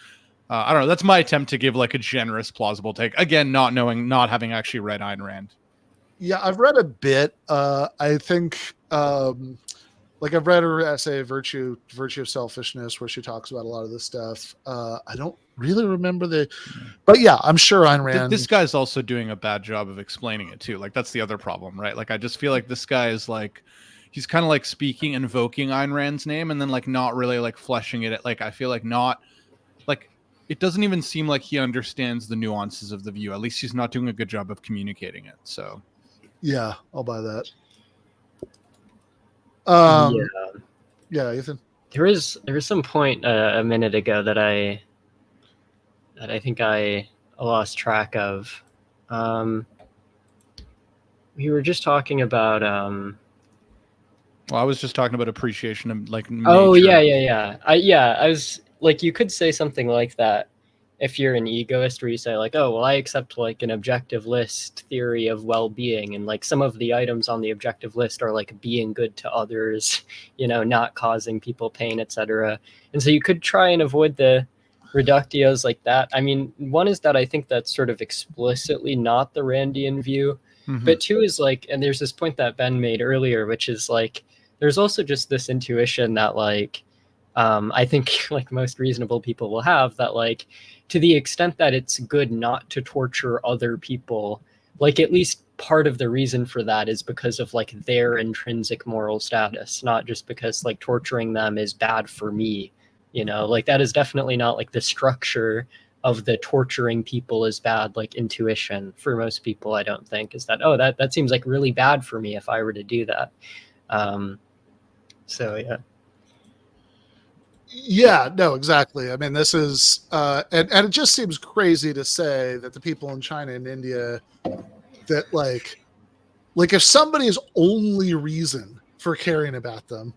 I don't know, that's my attempt to give like a generous, plausible take. Again, not having actually read Ayn Rand. Yeah, I've read a bit. I think like I've read her essay Virtue of Selfishness, where she talks about a lot of this stuff. I don't really remember but yeah, I'm sure Ayn Rand. This guy's also doing a bad job of explaining it too. Like that's the other problem, right? Like I just feel like this guy is like, he's kind of like invoking Ayn Rand's name and then like not really like fleshing it. Like I feel like not like, it doesn't even seem like he understands the nuances of the view. At least he's not doing a good job of communicating it. So yeah, I'll buy that. Yeah, Ethan. There was some point a minute ago that I think I lost track of. We were just talking about. Well, I was just talking about appreciation of like. Oh nature. yeah. I was like, you could say something like that if you're an egoist, where you say like, oh well, I accept like an objective list theory of well-being, and like some of the items on the objective list are like being good to others, you know, not causing people pain, etc. And so you could try and avoid the reductios like that. I mean, one is that I think that's sort of explicitly not the Randian view, but two is like, and there's this point that Ben made earlier, which is like, there's also just this intuition that like I think like most reasonable people will have, that like to the extent that it's good not to torture other people, like at least part of the reason for that is because of like their intrinsic moral status, not just because like torturing them is bad for me, you know, like that is definitely not like the structure of the torturing people is bad, like intuition for most people, I don't think, is that, oh, that seems like really bad for me if I were to do that. So yeah. Yeah, no, exactly. I mean, this is, and it just seems crazy to say that the people in China and India, that like if somebody's only reason for caring about them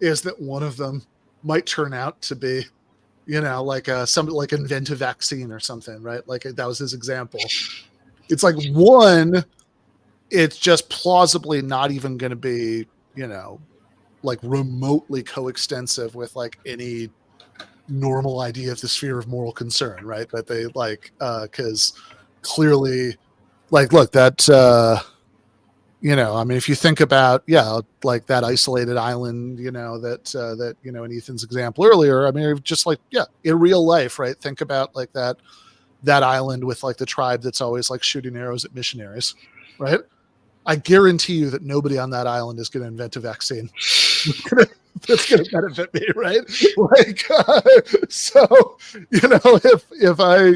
is that one of them might turn out to be, you know, like somebody like invent a vaccine or something, right? Like that was his example. It's like, one, it's just plausibly not even going to be, you know, like remotely coextensive with like any normal idea of the sphere of moral concern, right? That they like, because clearly, like, look, that, you know, I mean, if you think about, yeah, like that isolated island, you know, that, you know, in Ethan's example earlier, I mean, just like, yeah, in real life, right? Think about like that island with like the tribe that's always like shooting arrows at missionaries, right? I guarantee you that nobody on that island is going to invent a vaccine that's going to benefit me, right? Like, so, you know, if I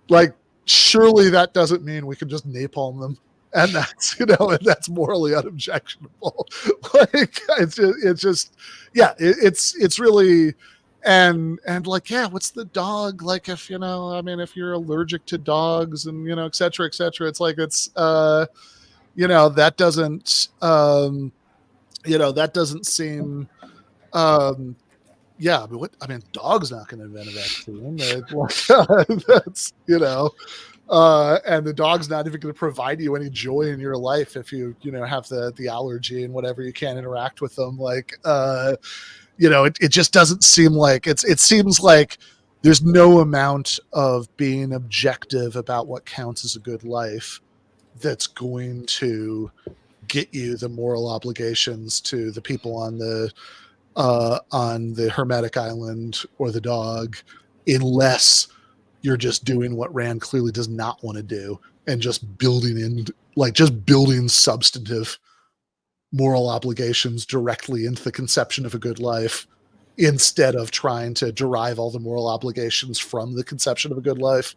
like, surely that doesn't mean we can just napalm them, and that's, you know, and that's morally unobjectionable. Like, it's just, yeah, it's really, and like, yeah, what's the dog like? If, you know, I mean, if you're allergic to dogs and, you know, et cetera, it's like, it's, you know, that doesn't, you know, that doesn't seem, yeah, but what, I mean, dog's not going to invent a vaccine. That's, you know, and the dog's not even going to provide you any joy in your life if you know, have the allergy and whatever, you can't interact with them. Like, you know, it just doesn't seem like it seems like there's no amount of being objective about what counts as a good life that's going to get you the moral obligations to the people on the Hermetic Island or the dog, unless you're just doing what Rand clearly does not want to do, and just building substantive moral obligations directly into the conception of a good life, instead of trying to derive all the moral obligations from the conception of a good life.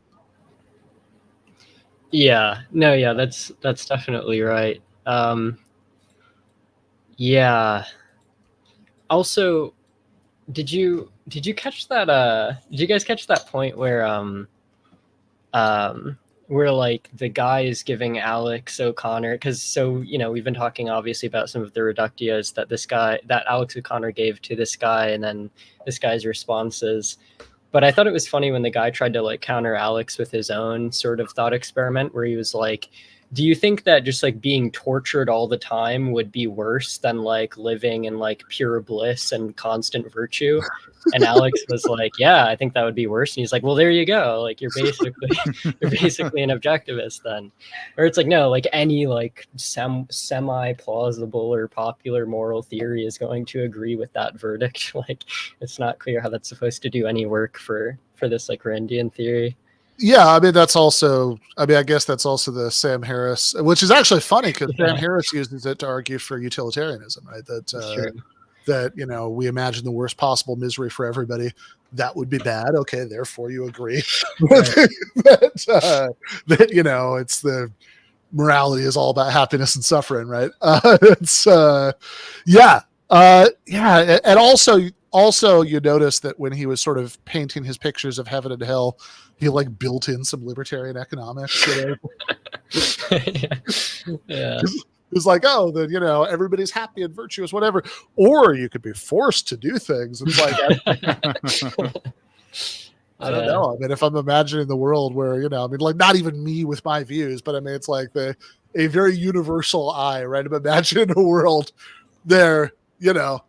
Yeah, no, yeah, that's definitely right. Yeah. Also, did you catch that? Did you guys catch that point where where like the guy is giving Alex O'Connor, because so, you know, we've been talking obviously about some of the reductios that Alex O'Connor gave to this guy, and then this guy's responses. But I thought it was funny when the guy tried to like counter Alex with his own sort of thought experiment, where he was like, do you think that just like being tortured all the time would be worse than like living in like pure bliss and constant virtue? And Alex was like, yeah, I think that would be worse. And he's like, well, there you go. Like, you're basically an objectivist then. Or it's like, no, like any like semi plausible or popular moral theory is going to agree with that verdict. Like, it's not clear how that's supposed to do any work for this like Randian theory. Yeah, I mean, that's also, I mean, I guess that's also the Sam Harris, which is actually funny because Sam Harris uses it to argue for utilitarianism, right? That, you know, we imagine the worst possible misery for everybody. That would be bad. Okay, therefore you agree that, you know, it's the morality is all about happiness and suffering, right? Yeah. And also you notice that when he was sort of painting his pictures of heaven and hell, he like built in some libertarian economics. You know? Yeah. It was like, oh, then, you know, everybody's happy and virtuous, whatever. Or you could be forced to do things. It's like, I don't know. I mean, if I'm imagining the world where, you know, I mean, like not even me with my views, but I mean, it's like a very universal eye, right? I'm imagining a world there, you know,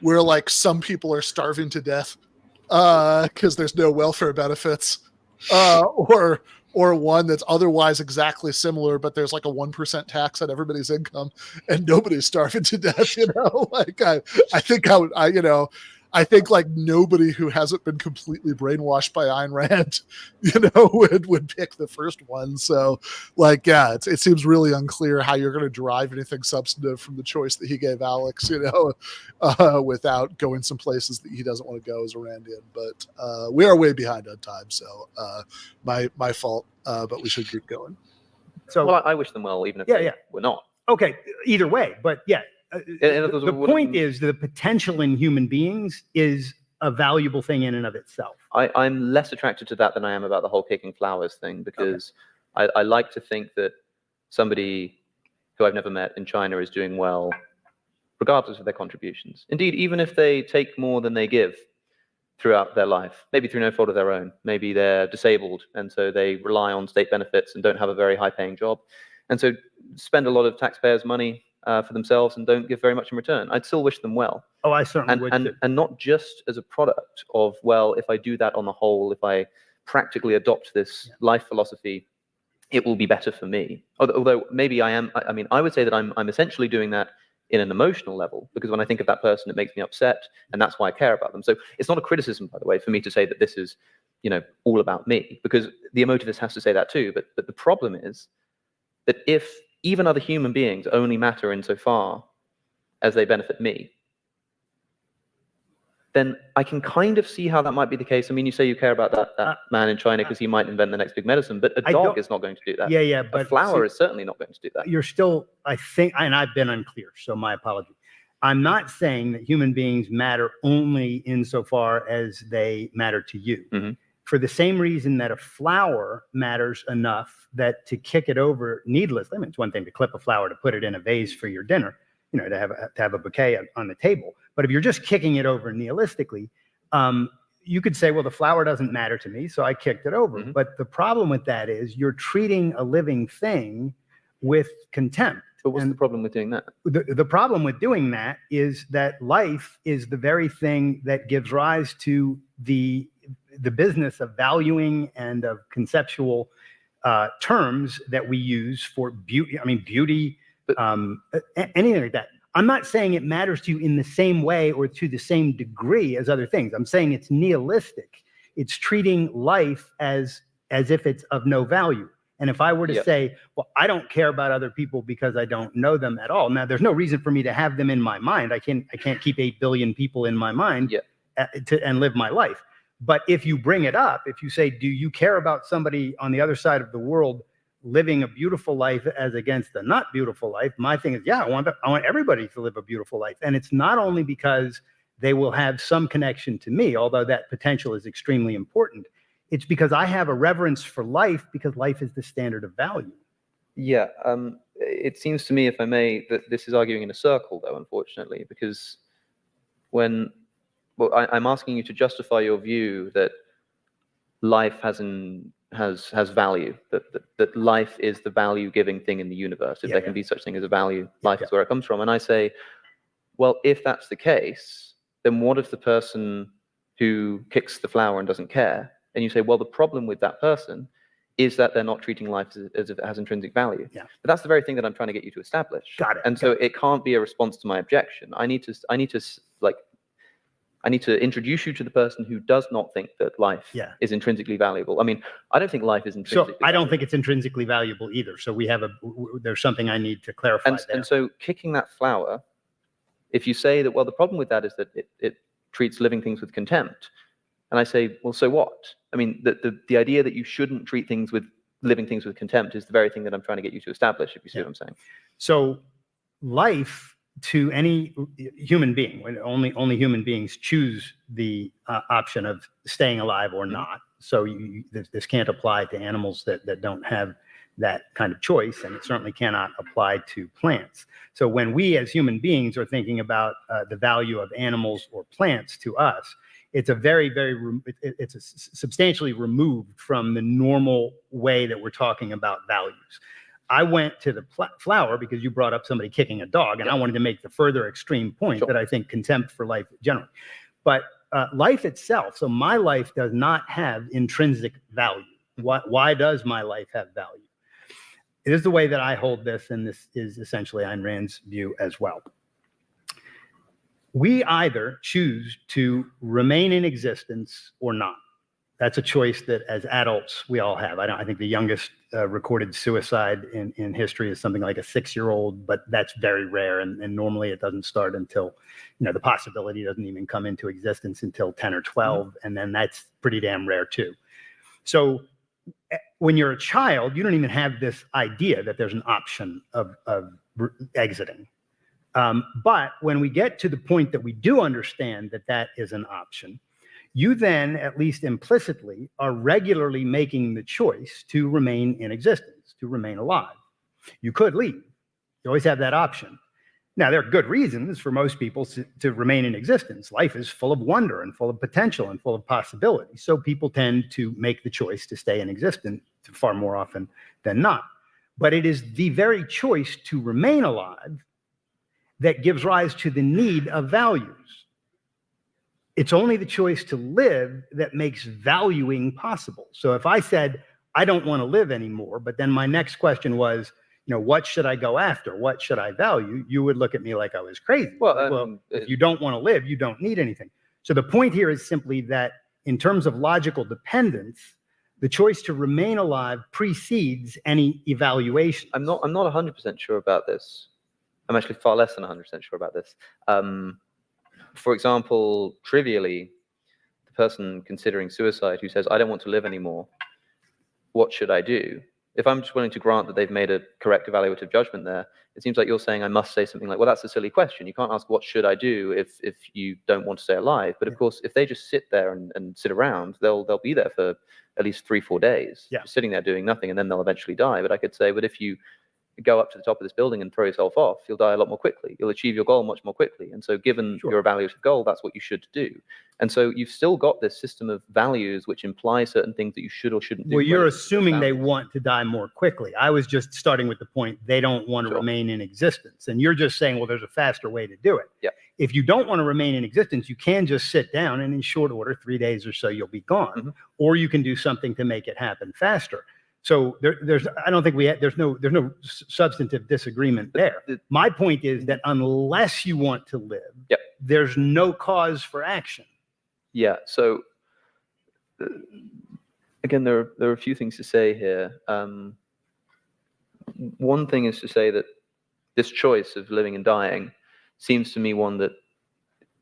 where like some people are starving to death because there's no welfare benefits, or or one that's otherwise exactly similar, but there's like a 1% tax on everybody's income and nobody's starving to death, like I think like nobody who hasn't been completely brainwashed by Ayn Rand, would pick the first one. So like, yeah, it seems really unclear how you're going to derive anything substantive from the choice that he gave Alex, without going some places that he doesn't want to go as a Randian. But we are way behind on time. So my fault, but we should keep going. So well, I wish them well, even if we're not. Okay, either way, but yeah. The point is the potential in human beings is a valuable thing in and of itself. I'm less attracted to that than I am about the whole kicking flowers thing, because I like to think that somebody who I've never met in China is doing well, regardless of their contributions. Indeed, even if they take more than they give throughout their life, maybe through no fault of their own, maybe they're disabled and so they rely on state benefits and don't have a very high-paying job, and so spend a lot of taxpayers' money for themselves and don't give very much in return. I'd still wish them well. Oh, I certainly would too. And not just as a product of, well, if I do that on the whole, if I practically adopt this life philosophy, it will be better for me. Although maybe I am, I would say that I'm essentially doing that in an emotional level, because when I think of that person, it makes me upset, and that's why I care about them. So it's not a criticism, by the way, for me to say that this is, all about me, because the emotivist has to say that too. But the problem is that if even other human beings only matter insofar as they benefit me, then I can kind of see how that might be the case. I mean, you say you care about that man in China because he might invent the next big medicine, but a dog is not going to do that. Yeah, but a flower is certainly not going to do that. You're still, I think, and I've been unclear, so my apology. I'm not saying that human beings matter only insofar as they matter to you. Mm-hmm. For the same reason that a flower matters enough that to kick it over needlessly, I mean, it's one thing to clip a flower to put it in a vase for your dinner, to have a bouquet on the table. But if you're just kicking it over nihilistically, you could say, well, the flower doesn't matter to me, so I kicked it over. Mm-hmm. But the problem with that is you're treating a living thing with contempt. But what's the problem with doing that? The problem with doing that is that life is the very thing that gives rise to the business of valuing and of conceptual terms that we use for beauty. I mean, beauty, anything like that. I'm not saying it matters to you in the same way or to the same degree as other things. I'm saying it's nihilistic. It's treating life as if it's of no value. And if I were to say, well, I don't care about other people because I don't know them at all. Now, there's no reason for me to have them in my mind. I can't keep 8 billion people in my mind and live my life. But if you bring it up, if you say, do you care about somebody on the other side of the world living a beautiful life as against a not beautiful life? My thing is, I want everybody to live a beautiful life. And it's not only because they will have some connection to me, although that potential is extremely important. It's because I have a reverence for life, because life is the standard of value. Yeah, it seems to me, if I may, that this is arguing in a circle, though, unfortunately, because I'm asking you to justify your view that life has value, that life is the value-giving thing in the universe. If there can be such thing as a value, life is where it comes from. And I say, well, if that's the case, then what if the person who kicks the flower and doesn't care? And you say, well, the problem with that person is that they're not treating life as if it has intrinsic value. Yeah. But that's the very thing that I'm trying to get you to establish. Got it. And so it can't be a response to my objection. I need to introduce you to the person who does not think that life is intrinsically valuable. I mean, I don't think life is intrinsically valuable. I don't think it's intrinsically valuable either. So there's something I need to clarify there. And so kicking that flower, if you say that, well, the problem with that is that it treats living things with contempt. And I say, well, so what? I mean, the idea that you shouldn't treat living things with contempt is the very thing that I'm trying to get you to establish, if you see what I'm saying. So life, to any human being, only human beings choose the option of staying alive or not. So this can't apply to animals that don't have that kind of choice, and it certainly cannot apply to plants. So when we as human beings are thinking about the value of animals or plants to us, it's substantially removed from the normal way that we're talking about values. I went to the flower because you brought up somebody kicking a dog, and I wanted to make the further extreme point that I think contempt for life generally. But life itself, so my life does not have intrinsic value. Why does my life have value? It is the way that I hold this, and this is essentially Ayn Rand's view as well. We either choose to remain in existence or not. That's a choice that as adults we all have. I think the youngest recorded suicide in history is something like a 6-year-old, but that's very rare, and normally it doesn't start until, the possibility doesn't even come into existence until 10 or 12, and then that's pretty damn rare too. So when you're a child, you don't even have this idea that there's an option of exiting. But when we get to the point that we do understand that that is an option, you then, at least implicitly, are regularly making the choice to remain in existence, to remain alive. You could leave. You always have that option. Now, there are good reasons for most people to remain in existence. Life is full of wonder and full of potential and full of possibility. So people tend to make the choice to stay in existence far more often than not. But it is the very choice to remain alive that gives rise to the need of values. It's only the choice to live that makes valuing possible. So if I said, I don't want to live anymore, but then my next question was, what should I go after? What should I value? You would look at me like I was crazy. Well, if you don't want to live, you don't need anything. So the point here is simply that in terms of logical dependence, the choice to remain alive precedes any evaluation. I'm not 100% sure about this. I'm actually far less than 100% sure about this. For example, trivially, the person considering suicide who says, I don't want to live anymore, what should I do? If I'm just willing to grant that they've made a correct evaluative judgment there, it seems like you're saying I must say something like, well, that's a silly question. You can't ask what should I do if you don't want to stay alive. But of course, if they just sit there and sit around, they'll be there for at least 3-4 days, just sitting there doing nothing, and then they'll eventually die. But I could say, but if you go up to the top of this building and throw yourself off, you'll die a lot more quickly. You'll achieve your goal much more quickly. And so given your evaluative goal, that's what you should do. And so you've still got this system of values which imply certain things that you should or shouldn't do. Well, you're assuming they want to die more quickly. I was just starting with the point they don't want to remain in existence. And you're just saying, well, there's a faster way to do it. Yeah. If you don't want to remain in existence, you can just sit down and in short order, 3 days or so, you'll be gone. Or you can do something to make it happen faster. So I don't think there's no substantive disagreement there. My point is that unless you want to live, there's no cause for action. Yeah. So again, there are a few things to say here. One thing is to say that this choice of living and dying seems to me one that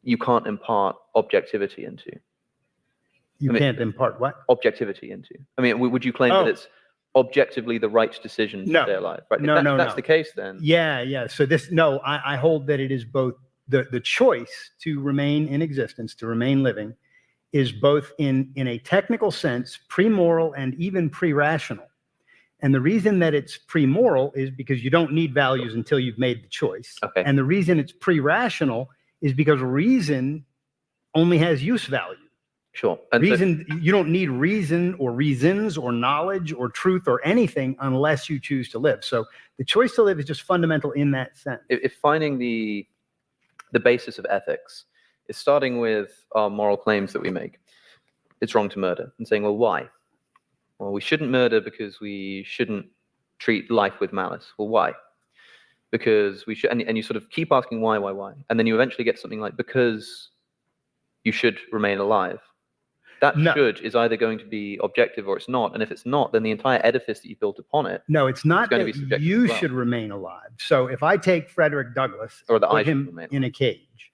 you can't impart objectivity into. You can't impart what? Objectivity into. I mean, would you claim that it's objectively the right decision to stay alive? Right? If that's the case, then yeah. So I hold that it is both the choice to remain in existence, to remain living, is both in a technical sense pre-moral and even pre-rational. And the reason that it's pre-moral is because you don't need values until you've made the choice. Okay. And the reason it's pre-rational is because reason only has use value. Sure. And you don't need reason or reasons or knowledge or truth or anything unless you choose to live. So the choice to live is just fundamental in that sense. If finding the basis of ethics is starting with our moral claims that we make, it's wrong to murder, and saying, well, why? Well, we shouldn't murder because we shouldn't treat life with malice. Well, why? Because we should, and you sort of keep asking why, and then you eventually get something like, because you should remain alive. That should is either going to be objective or it's not. And if it's not, then the entire edifice that you built upon it. No, it's not that you should remain alive. So if I take Frederick Douglass, put him in a cage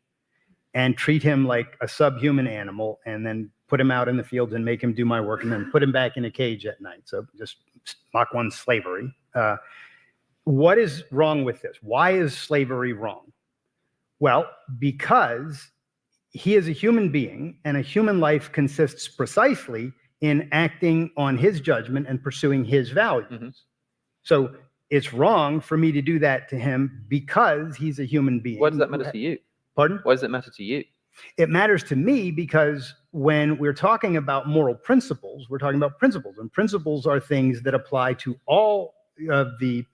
and treat him like a subhuman animal, and then put him out in the fields and make him do my work, and then put him back in a cage at night. So just Mach 1 slavery. What is wrong with this? Why is slavery wrong? Well, because he is a human being, and a human life consists precisely in acting on his judgment and pursuing his values. So it's wrong for me to do that to him because he's a human being. Why does that matter to you? Pardon? Why does it matter to you? It matters to me because when we're talking about moral principles, we're talking about principles, and principles are things that apply to all of the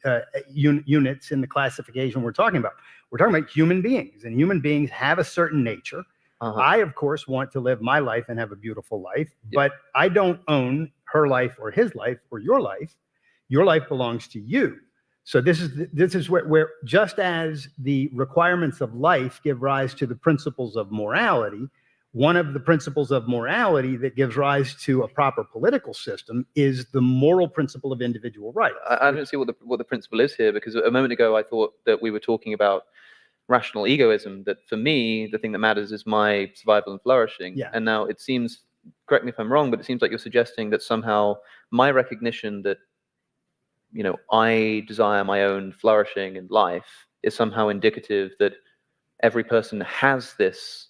units in the classification we're talking about. We're talking about human beings, and human beings have a certain nature. I, of course, want to live my life and have a beautiful life, but I don't own her life or his life or your life belongs to you. So this is where just as the requirements of life give rise to the principles of morality, one of the principles of morality that gives rise to a proper political system is the moral principle of individual rights. I don't see what the principle is here, because a moment ago I thought that we were talking about rational egoism, that for me the thing that matters is my survival and flourishing. Yeah. And now it seems, correct me if I'm wrong, but it seems like you're suggesting that somehow my recognition that, you know, I desire my own flourishing in life is somehow indicative that every person has this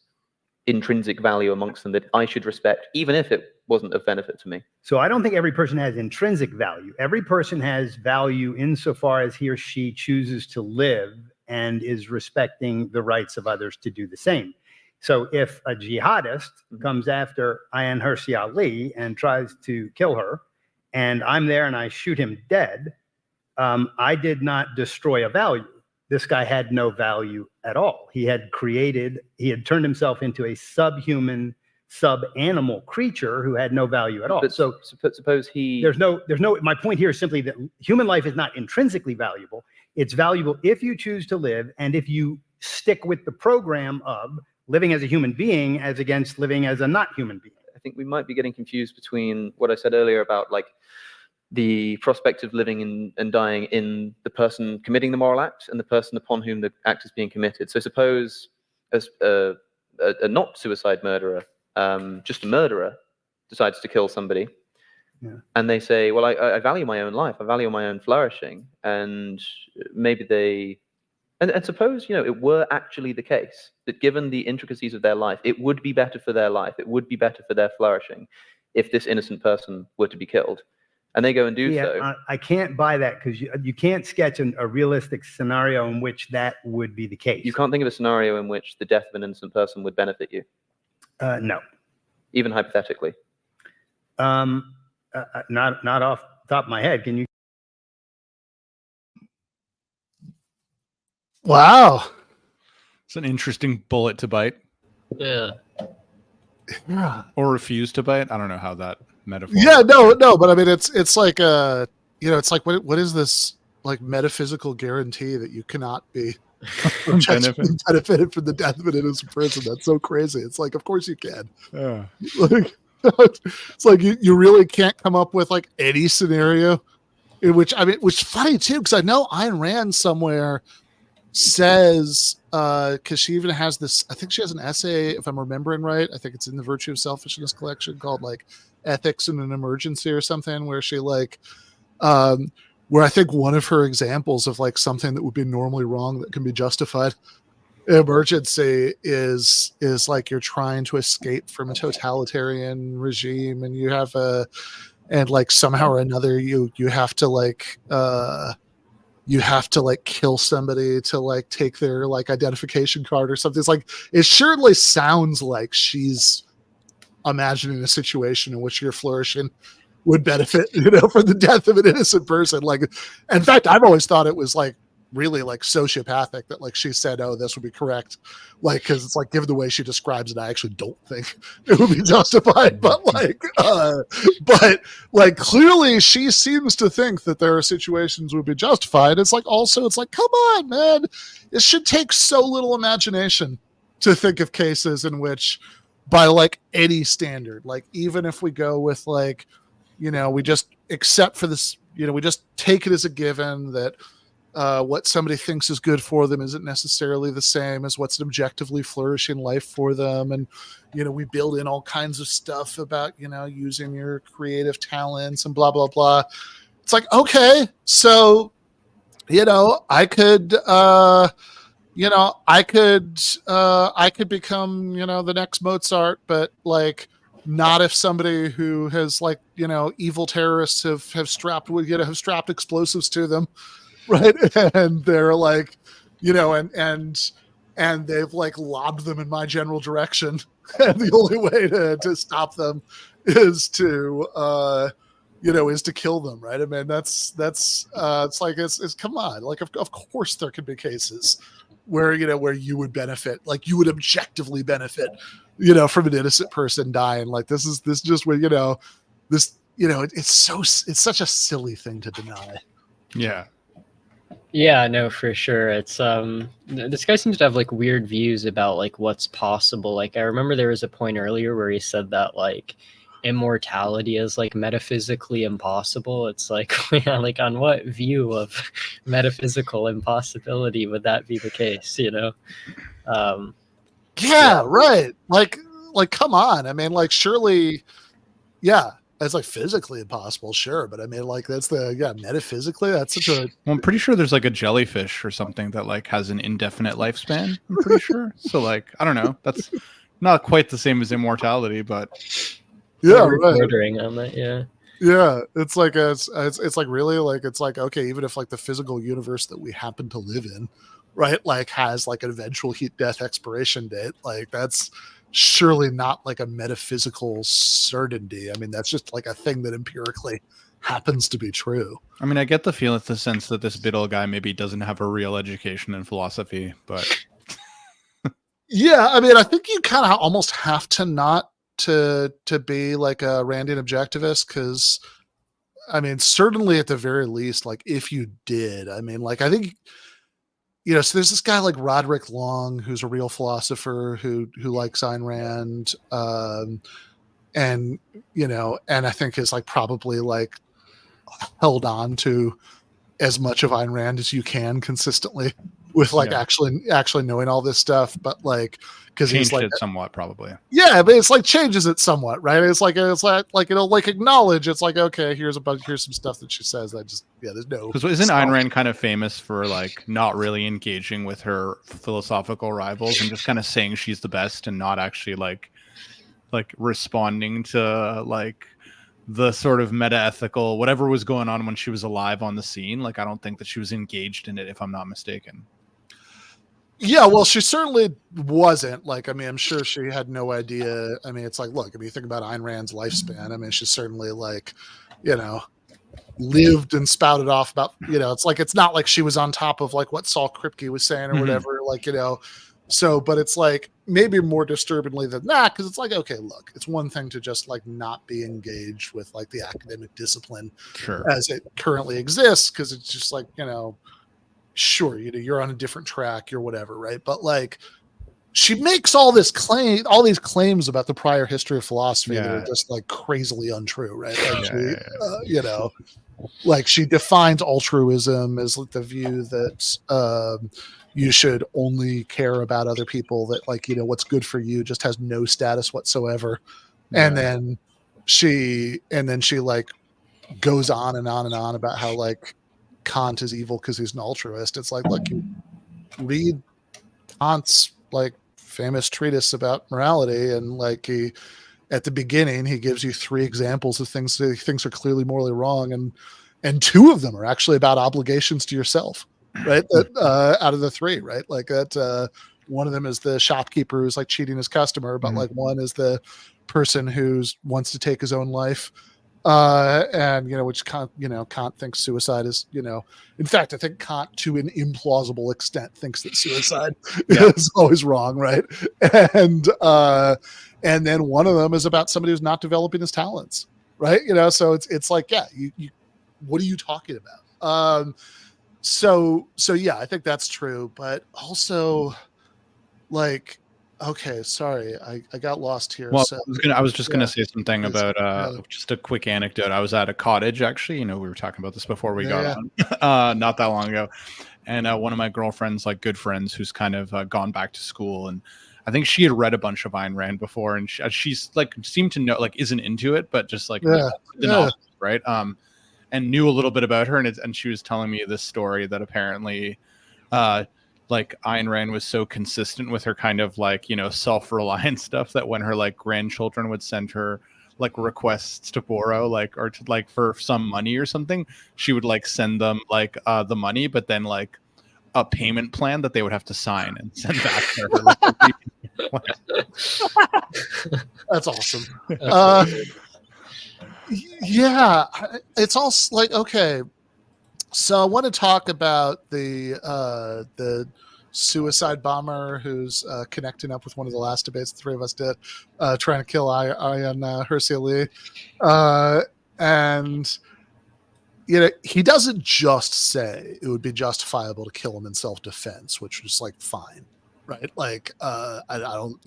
intrinsic value amongst them that I should respect, even if it wasn't of benefit to me. So I don't think every person has intrinsic value. Every person has value insofar as he or she chooses to live and is respecting the rights of others to do the same. So if a jihadist comes after Ayaan Hirsi Ali and tries to kill her, and I'm there and I shoot him dead, I did not destroy a value. This guy had no value at all. He had turned himself into a subhuman, sub-animal creature who had no value at all. But so suppose he... my point here is simply that human life is not intrinsically valuable. It's valuable if you choose to live and if you stick with the program of living as a human being as against living as a not human being. I think we might be getting confused between what I said earlier about like the prospect of living and dying in the person committing the moral act and the person upon whom the act is being committed. So suppose as a not suicide murderer, just a murderer decides to kill somebody, and they say, well, I value my own life, I value my own flourishing, and maybe they, and suppose, you know, it were actually the case that given the intricacies of their life, it would be better for their life, it would be better for their flourishing if this innocent person were to be killed. And they go and do so. I can't buy that, because you can't sketch a realistic scenario in which that would be the case. You can't think of a scenario in which the death of an innocent person would benefit you? No. Even hypothetically? Not off the top of my head. Can you? Wow. It's an interesting bullet to bite. Yeah. Or refuse to bite. I don't know how that metaphor. Yeah, no, but I mean, it's like it's like what is this like metaphysical guarantee that you cannot be benefited from the death of an innocent person? That's so crazy. It's like, of course you can. Yeah. Like, it's like you really can't come up with like any scenario in which, I mean, which is funny too, because I know Ayn Rand somewhere says, because she even has this, I think she has an essay, if I'm remembering right, I think it's in the Virtue of Selfishness collection, called like Ethics in an Emergency or something, where she like where I think one of her examples of like something that would be normally wrong that can be justified in emergency is like you're trying to escape from a totalitarian regime, and you have and like somehow or another you have to like kill somebody to like take their like identification card or something. It's like, it surely sounds like she's imagining a situation in which your flourishing would benefit, you know, from the death of an innocent person. Like, in fact, I've always thought it was like really like sociopathic that like she said, oh, this would be correct. Like, cause it's like, given the way she describes it, I actually don't think it would be justified, but clearly she seems to think that there are situations would be justified. It's like, also, it's like, come on, man, it should take so little imagination to think of cases in which, by like any standard, like even if we go with like, you know, we just accept for this, you know, we just take it as a given that what somebody thinks is good for them isn't necessarily the same as what's an objectively flourishing life for them. And, you know, we build in all kinds of stuff about, you know, using your creative talents and blah, blah, blah. It's like, okay, so, you know, I could become, you know, the next Mozart, but like, not if somebody who has like, you know, evil terrorists have strapped explosives to them. Right. And they're like, you know, and they've like lobbed them in my general direction. And the only way to stop them is to, is to kill them. Right. I mean, that's it's like, it's come on. Like, of course there could be cases where, you know, where you would benefit, like you would objectively benefit, you know, from an innocent person dying. Like this just where, you know, this it's such a silly thing to deny. Yeah. Yeah, no, for sure. It's this guy seems to have like weird views about like what's possible. Like I remember there was a point earlier where he said that like immortality is like metaphysically impossible. It's like, yeah, like on what view of metaphysical impossibility would that be the case, you know? Yeah, right. Like come on. I mean, like surely, yeah, it's like physically impossible, sure, but I mean, like metaphysically, that's such a. Well, I'm pretty sure there's like a jellyfish or something that like has an indefinite lifespan. I'm pretty sure. So like, I don't know. That's not quite the same as immortality, but Yeah, we're right. bordering on that, yeah. Yeah, it's like it's like really like it's like okay, even if like the physical universe that we happen to live in, right, like has like an eventual heat death expiration date, like that's surely not like a metaphysical certainty. I mean, that's just like a thing that empirically happens to be true. I mean, I get the sense that this Biddle guy maybe doesn't have a real education in philosophy, but yeah, I mean, I think you kind of almost have to not to be like a Randian objectivist, because I mean, certainly at the very least, like if you did, I mean, like I think so there's this guy like Roderick Long, who's a real philosopher who likes Ayn Rand, and and I think is like probably like held on to as much of Ayn Rand as you can consistently with like actually knowing all this stuff, but like because he's like it somewhat probably. Yeah, but it's like changes it somewhat, right? It's like it'll like acknowledge it's like okay, here's some stuff that she says that just there's no. Because isn't Ayn Rand kind of famous for like not really engaging with her philosophical rivals and just kind of saying she's the best and not actually like responding to like the sort of meta-ethical whatever was going on when she was alive on the scene? Like I don't think that she was engaged in it, if I'm not mistaken. Yeah, well, she certainly wasn't. Like, I mean, I'm sure she had no idea. I mean, it's like, look, I mean, you think about Ayn Rand's lifespan. I mean, she's certainly like, lived and spouted off about, it's like, it's not like she was on top of like what Saul Kripke was saying or whatever, like, so, but it's like maybe more disturbingly than that, because it's like, okay, look, it's one thing to just like not be engaged with like the academic discipline as it currently exists, because it's just like, sure, you're on a different track, you're whatever, right? But like, she makes all these claims about the prior history of philosophy that are just like crazily untrue, right? Like like she defines altruism as the view that you should only care about other people, that like what's good for you just has no status whatsoever, and then she like goes on and on and on about how like Kant is evil because he's an altruist. It's like, look, you read Kant's like famous treatise about morality, and like at the beginning he gives you 3 examples of things that he thinks are clearly morally wrong, and 2 of them are actually about obligations to yourself, right? That out of the 3, right? Like that one of them is the shopkeeper who's like cheating his customer, but like one is the person who's wants to take his own life. And which Kant thinks suicide is, in fact, I think Kant to an implausible extent thinks that suicide is always wrong, right? And then one of them is about somebody who's not developing his talents, right? So it's like, you what are you talking about? So yeah, I think that's true, but also like, okay, sorry, I got lost here. Well, so, I was just gonna say something about just a quick anecdote. I was at a cottage, actually. We were talking about this before we got on, not that long ago. And one of my girlfriend's like good friends who's kind of gone back to school, and I think she had read a bunch of Ayn Rand before, and she's like seemed to know, like isn't into it, but just like the novel, right? And knew a little bit about her, and she was telling me this story that apparently like Ayn Rand was so consistent with her kind of like, self-reliant stuff, that when her like grandchildren would send her like requests to borrow, like, or to like for some money or something, she would like send them like the money, but then like a payment plan that they would have to sign and send back to her. That's awesome. Yeah, it's all like, okay. So I want to talk about the suicide bomber who's connecting up with one of the last debates the 3 of us did, trying to kill Ayaan Hirsi Ali. And he doesn't just say it would be justifiable to kill him in self-defense, which is like fine, right? Like I don't,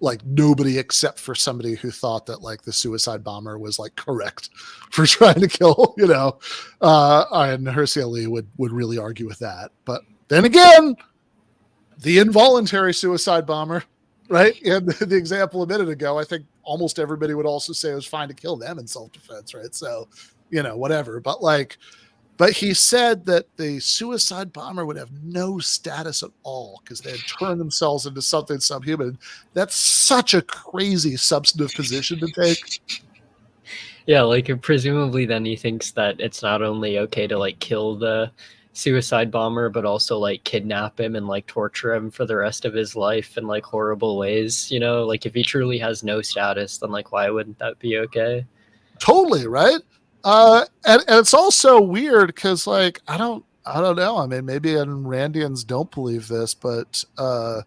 like nobody except for somebody who thought that like the suicide bomber was like correct for trying to kill, and Hersey Ali would really argue with that. But then again, the involuntary suicide bomber, right? And the example a minute ago, I think almost everybody would also say it was fine to kill them in self-defense, right? So, whatever. But he said that the suicide bomber would have no status at all because they had turned themselves into something subhuman. That's such a crazy substantive position to take. Yeah, like presumably then he thinks that it's not only okay to like kill the suicide bomber, but also like kidnap him and like torture him for the rest of his life in like horrible ways. Like if he truly has no status, then like why wouldn't that be okay? Totally, right? And it's also weird because like I don't know. I mean, maybe Randians don't believe this, but I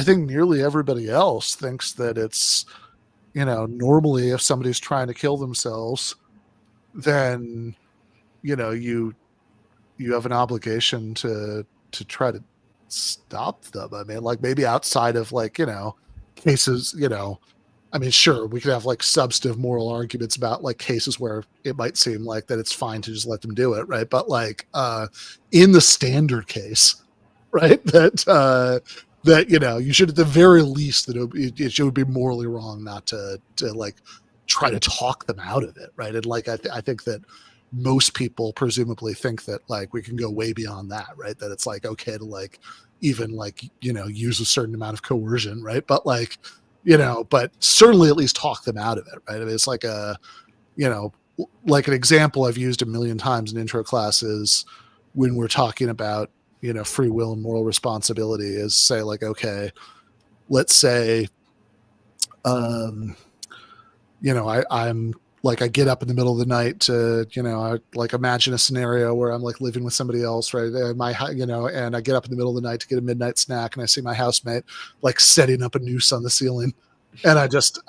think nearly everybody else thinks that it's normally if somebody's trying to kill themselves, then you have an obligation to try to stop them. I mean, like maybe outside of like cases, I mean, sure, we could have like substantive moral arguments about like cases where it might seem like that it's fine to just let them do it, right? But like in the standard case, right, that you should at the very least that it would be morally wrong not to like try to talk them out of it, right? And like I think that most people presumably think that like we can go way beyond that, right? That it's like okay to like even like use a certain amount of coercion, right? But like but certainly at least talk them out of it, right? I mean, it's like like an example I've used a million times in intro classes when we're talking about, free will and moral responsibility is say like, okay, let's say, I'm like, I get up in the middle of the night to, I like imagine a scenario where I'm like living with somebody else, right? And and I get up in the middle of the night to get a midnight snack and I see my housemate like setting up a noose on the ceiling. And I just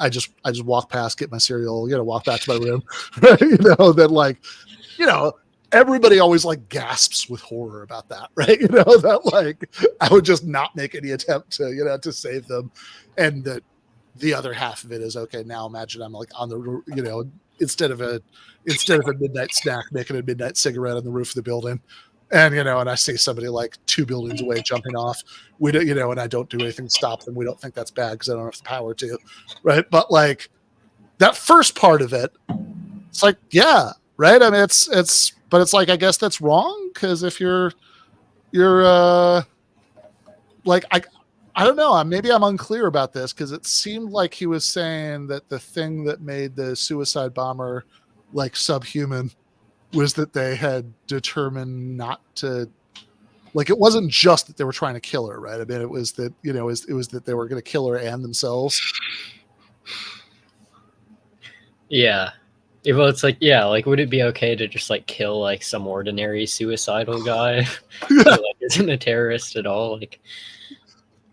walk past, get my cereal, walk back to my room, then like, everybody always like gasps with horror about that, right? That like, I would just not make any attempt to, to save them. And that the other half of it is okay. Now imagine I'm like on the, instead of a midnight snack, making a midnight cigarette on the roof of the building. And, and I see somebody like 2 buildings away jumping off, we don't, and I don't do anything to stop them. We don't think that's bad because I don't have the power to, right? But like that first part of it, it's like, yeah, right. I mean, but it's like, I guess that's wrong. Cause if you're like, I don't know. Maybe I'm unclear about this because it seemed like he was saying that the thing that made the suicide bomber like subhuman was that they had determined not to, like, it wasn't just that they were trying to kill her, right? I mean, it was that, it was that they were going to kill her and themselves. Yeah. Well, it's like, yeah, like, would it be okay to just like kill like some ordinary suicidal guy who like isn't a terrorist at all? Like,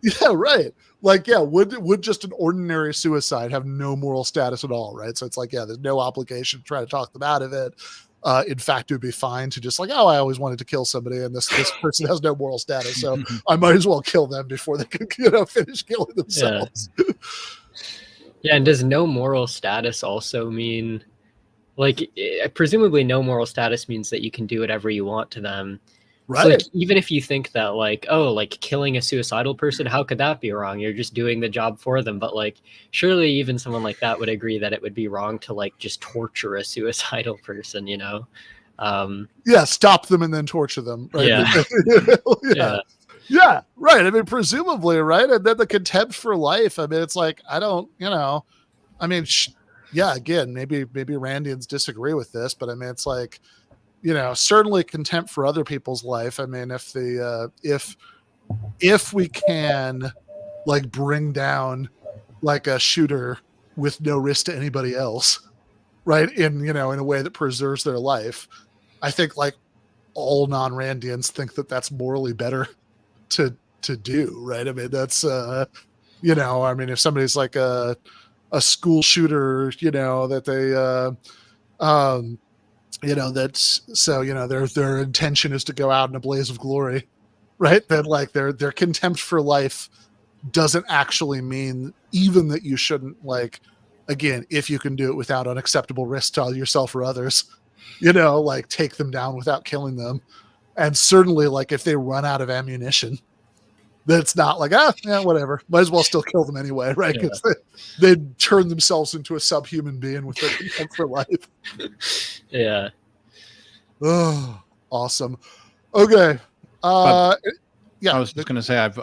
yeah, right. Like, yeah, would just an ordinary suicide have no moral status at all, right? So it's like, yeah, there's no obligation to try to talk them out of it. In fact, it would be fine to just like, oh, I always wanted to kill somebody, and this person has no moral status, so I might as well kill them before they can, finish killing themselves. Yeah. Yeah, and does no moral status also mean, like, presumably no moral status means that you can do whatever you want to them. Right. So, like, even if you think that, like, oh, like killing a suicidal person, how could that be wrong? You're just doing the job for them. But like, surely even someone like that would agree that it would be wrong to like just torture a suicidal person, Yeah, stop them and then torture them. Right? Yeah. Yeah, right. I mean, presumably, right? And then the contempt for life. I mean, it's like, I don't, I mean, yeah, again, maybe Randians disagree with this, but I mean, it's like, certainly contempt for other people's life. I mean, if we can like bring down like a shooter with no risk to anybody else, right? In a way that preserves their life, I think like all non-Randians think that that's morally better to do, right? I mean, that's I mean, if somebody's like a school shooter, that they, that's so, their intention is to go out in a blaze of glory, right? That like their contempt for life doesn't actually mean even that you shouldn't, like, again, if you can do it without unacceptable risk to yourself or others, like take them down without killing them. And certainly like if they run out of ammunition, that's not like, whatever. Might as well still kill them anyway, right? Because they turn themselves into a subhuman being with their contempt for life. Yeah. Oh, awesome. Okay. Yeah, I was just gonna say, I've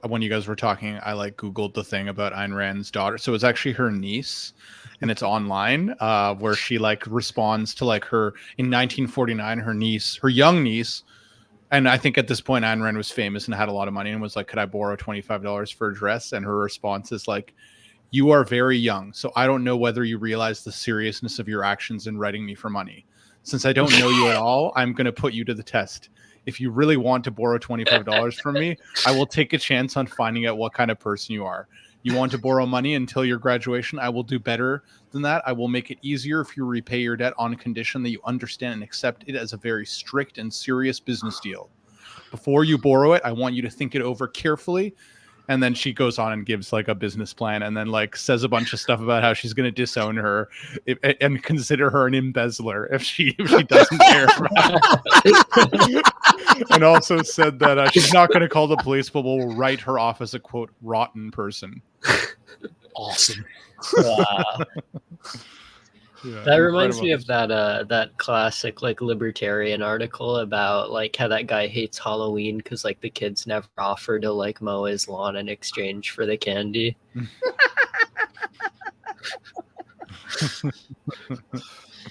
when you guys were talking, I like Googled the thing about Ayn Rand's daughter. So it's actually her niece, and it's online, where she like responds to like her in 1949, her young niece, and I think at this point Ayn Rand was famous and had a lot of money, and was like, "Could I borrow $25 for a dress?" And her response is like, "You are very young, so I don't know whether you realize the seriousness of your actions in writing me for money. Since I don't know you at all, I'm going to put you to the test. If you really want to borrow $25 from me, I will take a chance on finding out what kind of person you are. You want to borrow money until your graduation? I will do better than that. I will make it easier if you repay your debt on condition that you understand and accept it as a very strict and serious business deal. Before you borrow it, I want you to think it over carefully." And then she goes on and gives like a business plan, and then like says a bunch of stuff about how she's going to disown her and consider her an embezzler if she doesn't care. And also said that she's not going to call the police, but will write her off as a quote rotten person. Awesome. Wow. Yeah, That reminds me of that classic like libertarian article about like how that guy hates Halloween because like the kids never offer to like mow his lawn in exchange for the candy.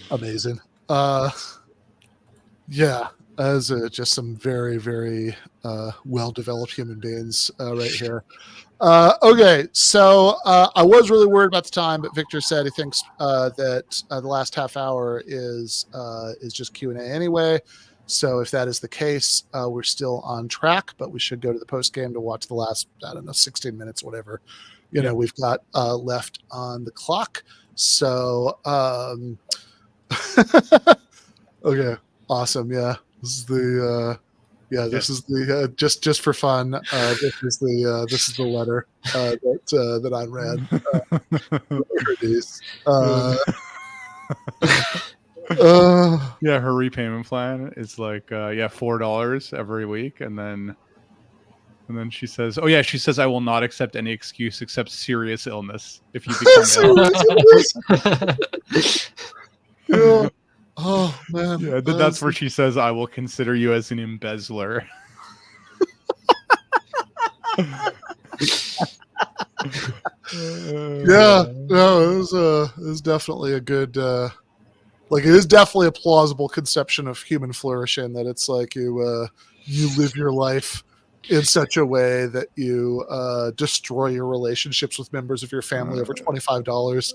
Amazing. Yeah, as just some very, very well-developed human beings right here. Okay, so I was really worried about the time, but Victor said he thinks that the last half hour is just Q&A anyway. So if that is the case, we're still on track, but we should go to the post game to watch the last, 16 minutes, whatever, we've got left on the clock. So, okay, awesome. Yeah, this is the this is the just for fun. This is the letter that I read. Yeah, her repayment plan is like $4 every week, and then she says, I will not accept any excuse except serious illness if you become ill. Yeah. Oh man. Yeah, that's where she says, I will consider you as an embezzler. Yeah, no, it was definitely a good it is definitely a plausible conception of human flourishing, that it's like you live your life in such a way that you destroy your relationships with members of your family over $25.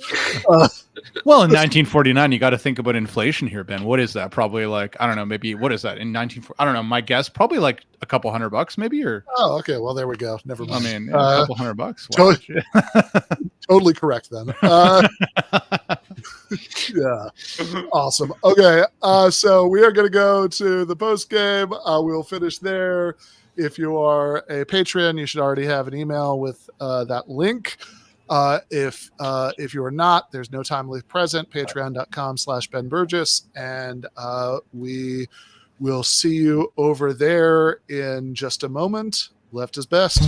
Well, in 1949, you got to think about inflation here, Ben. What is that? Probably like, I don't know, maybe what is that in 1940? I don't know. My guess, probably like a couple $100 maybe, or. Oh, okay. Well, there we go. Never mind. I mean, a couple $100. Wow. Totally correct then. Yeah. Awesome. Okay. So we are going to go to the post game. We'll finish there. If you are a patron, you should already have an email with that link. If you are not, there's no time left present. Patreon.com/Ben Burgis, and we will see you over there in just a moment. Left is best.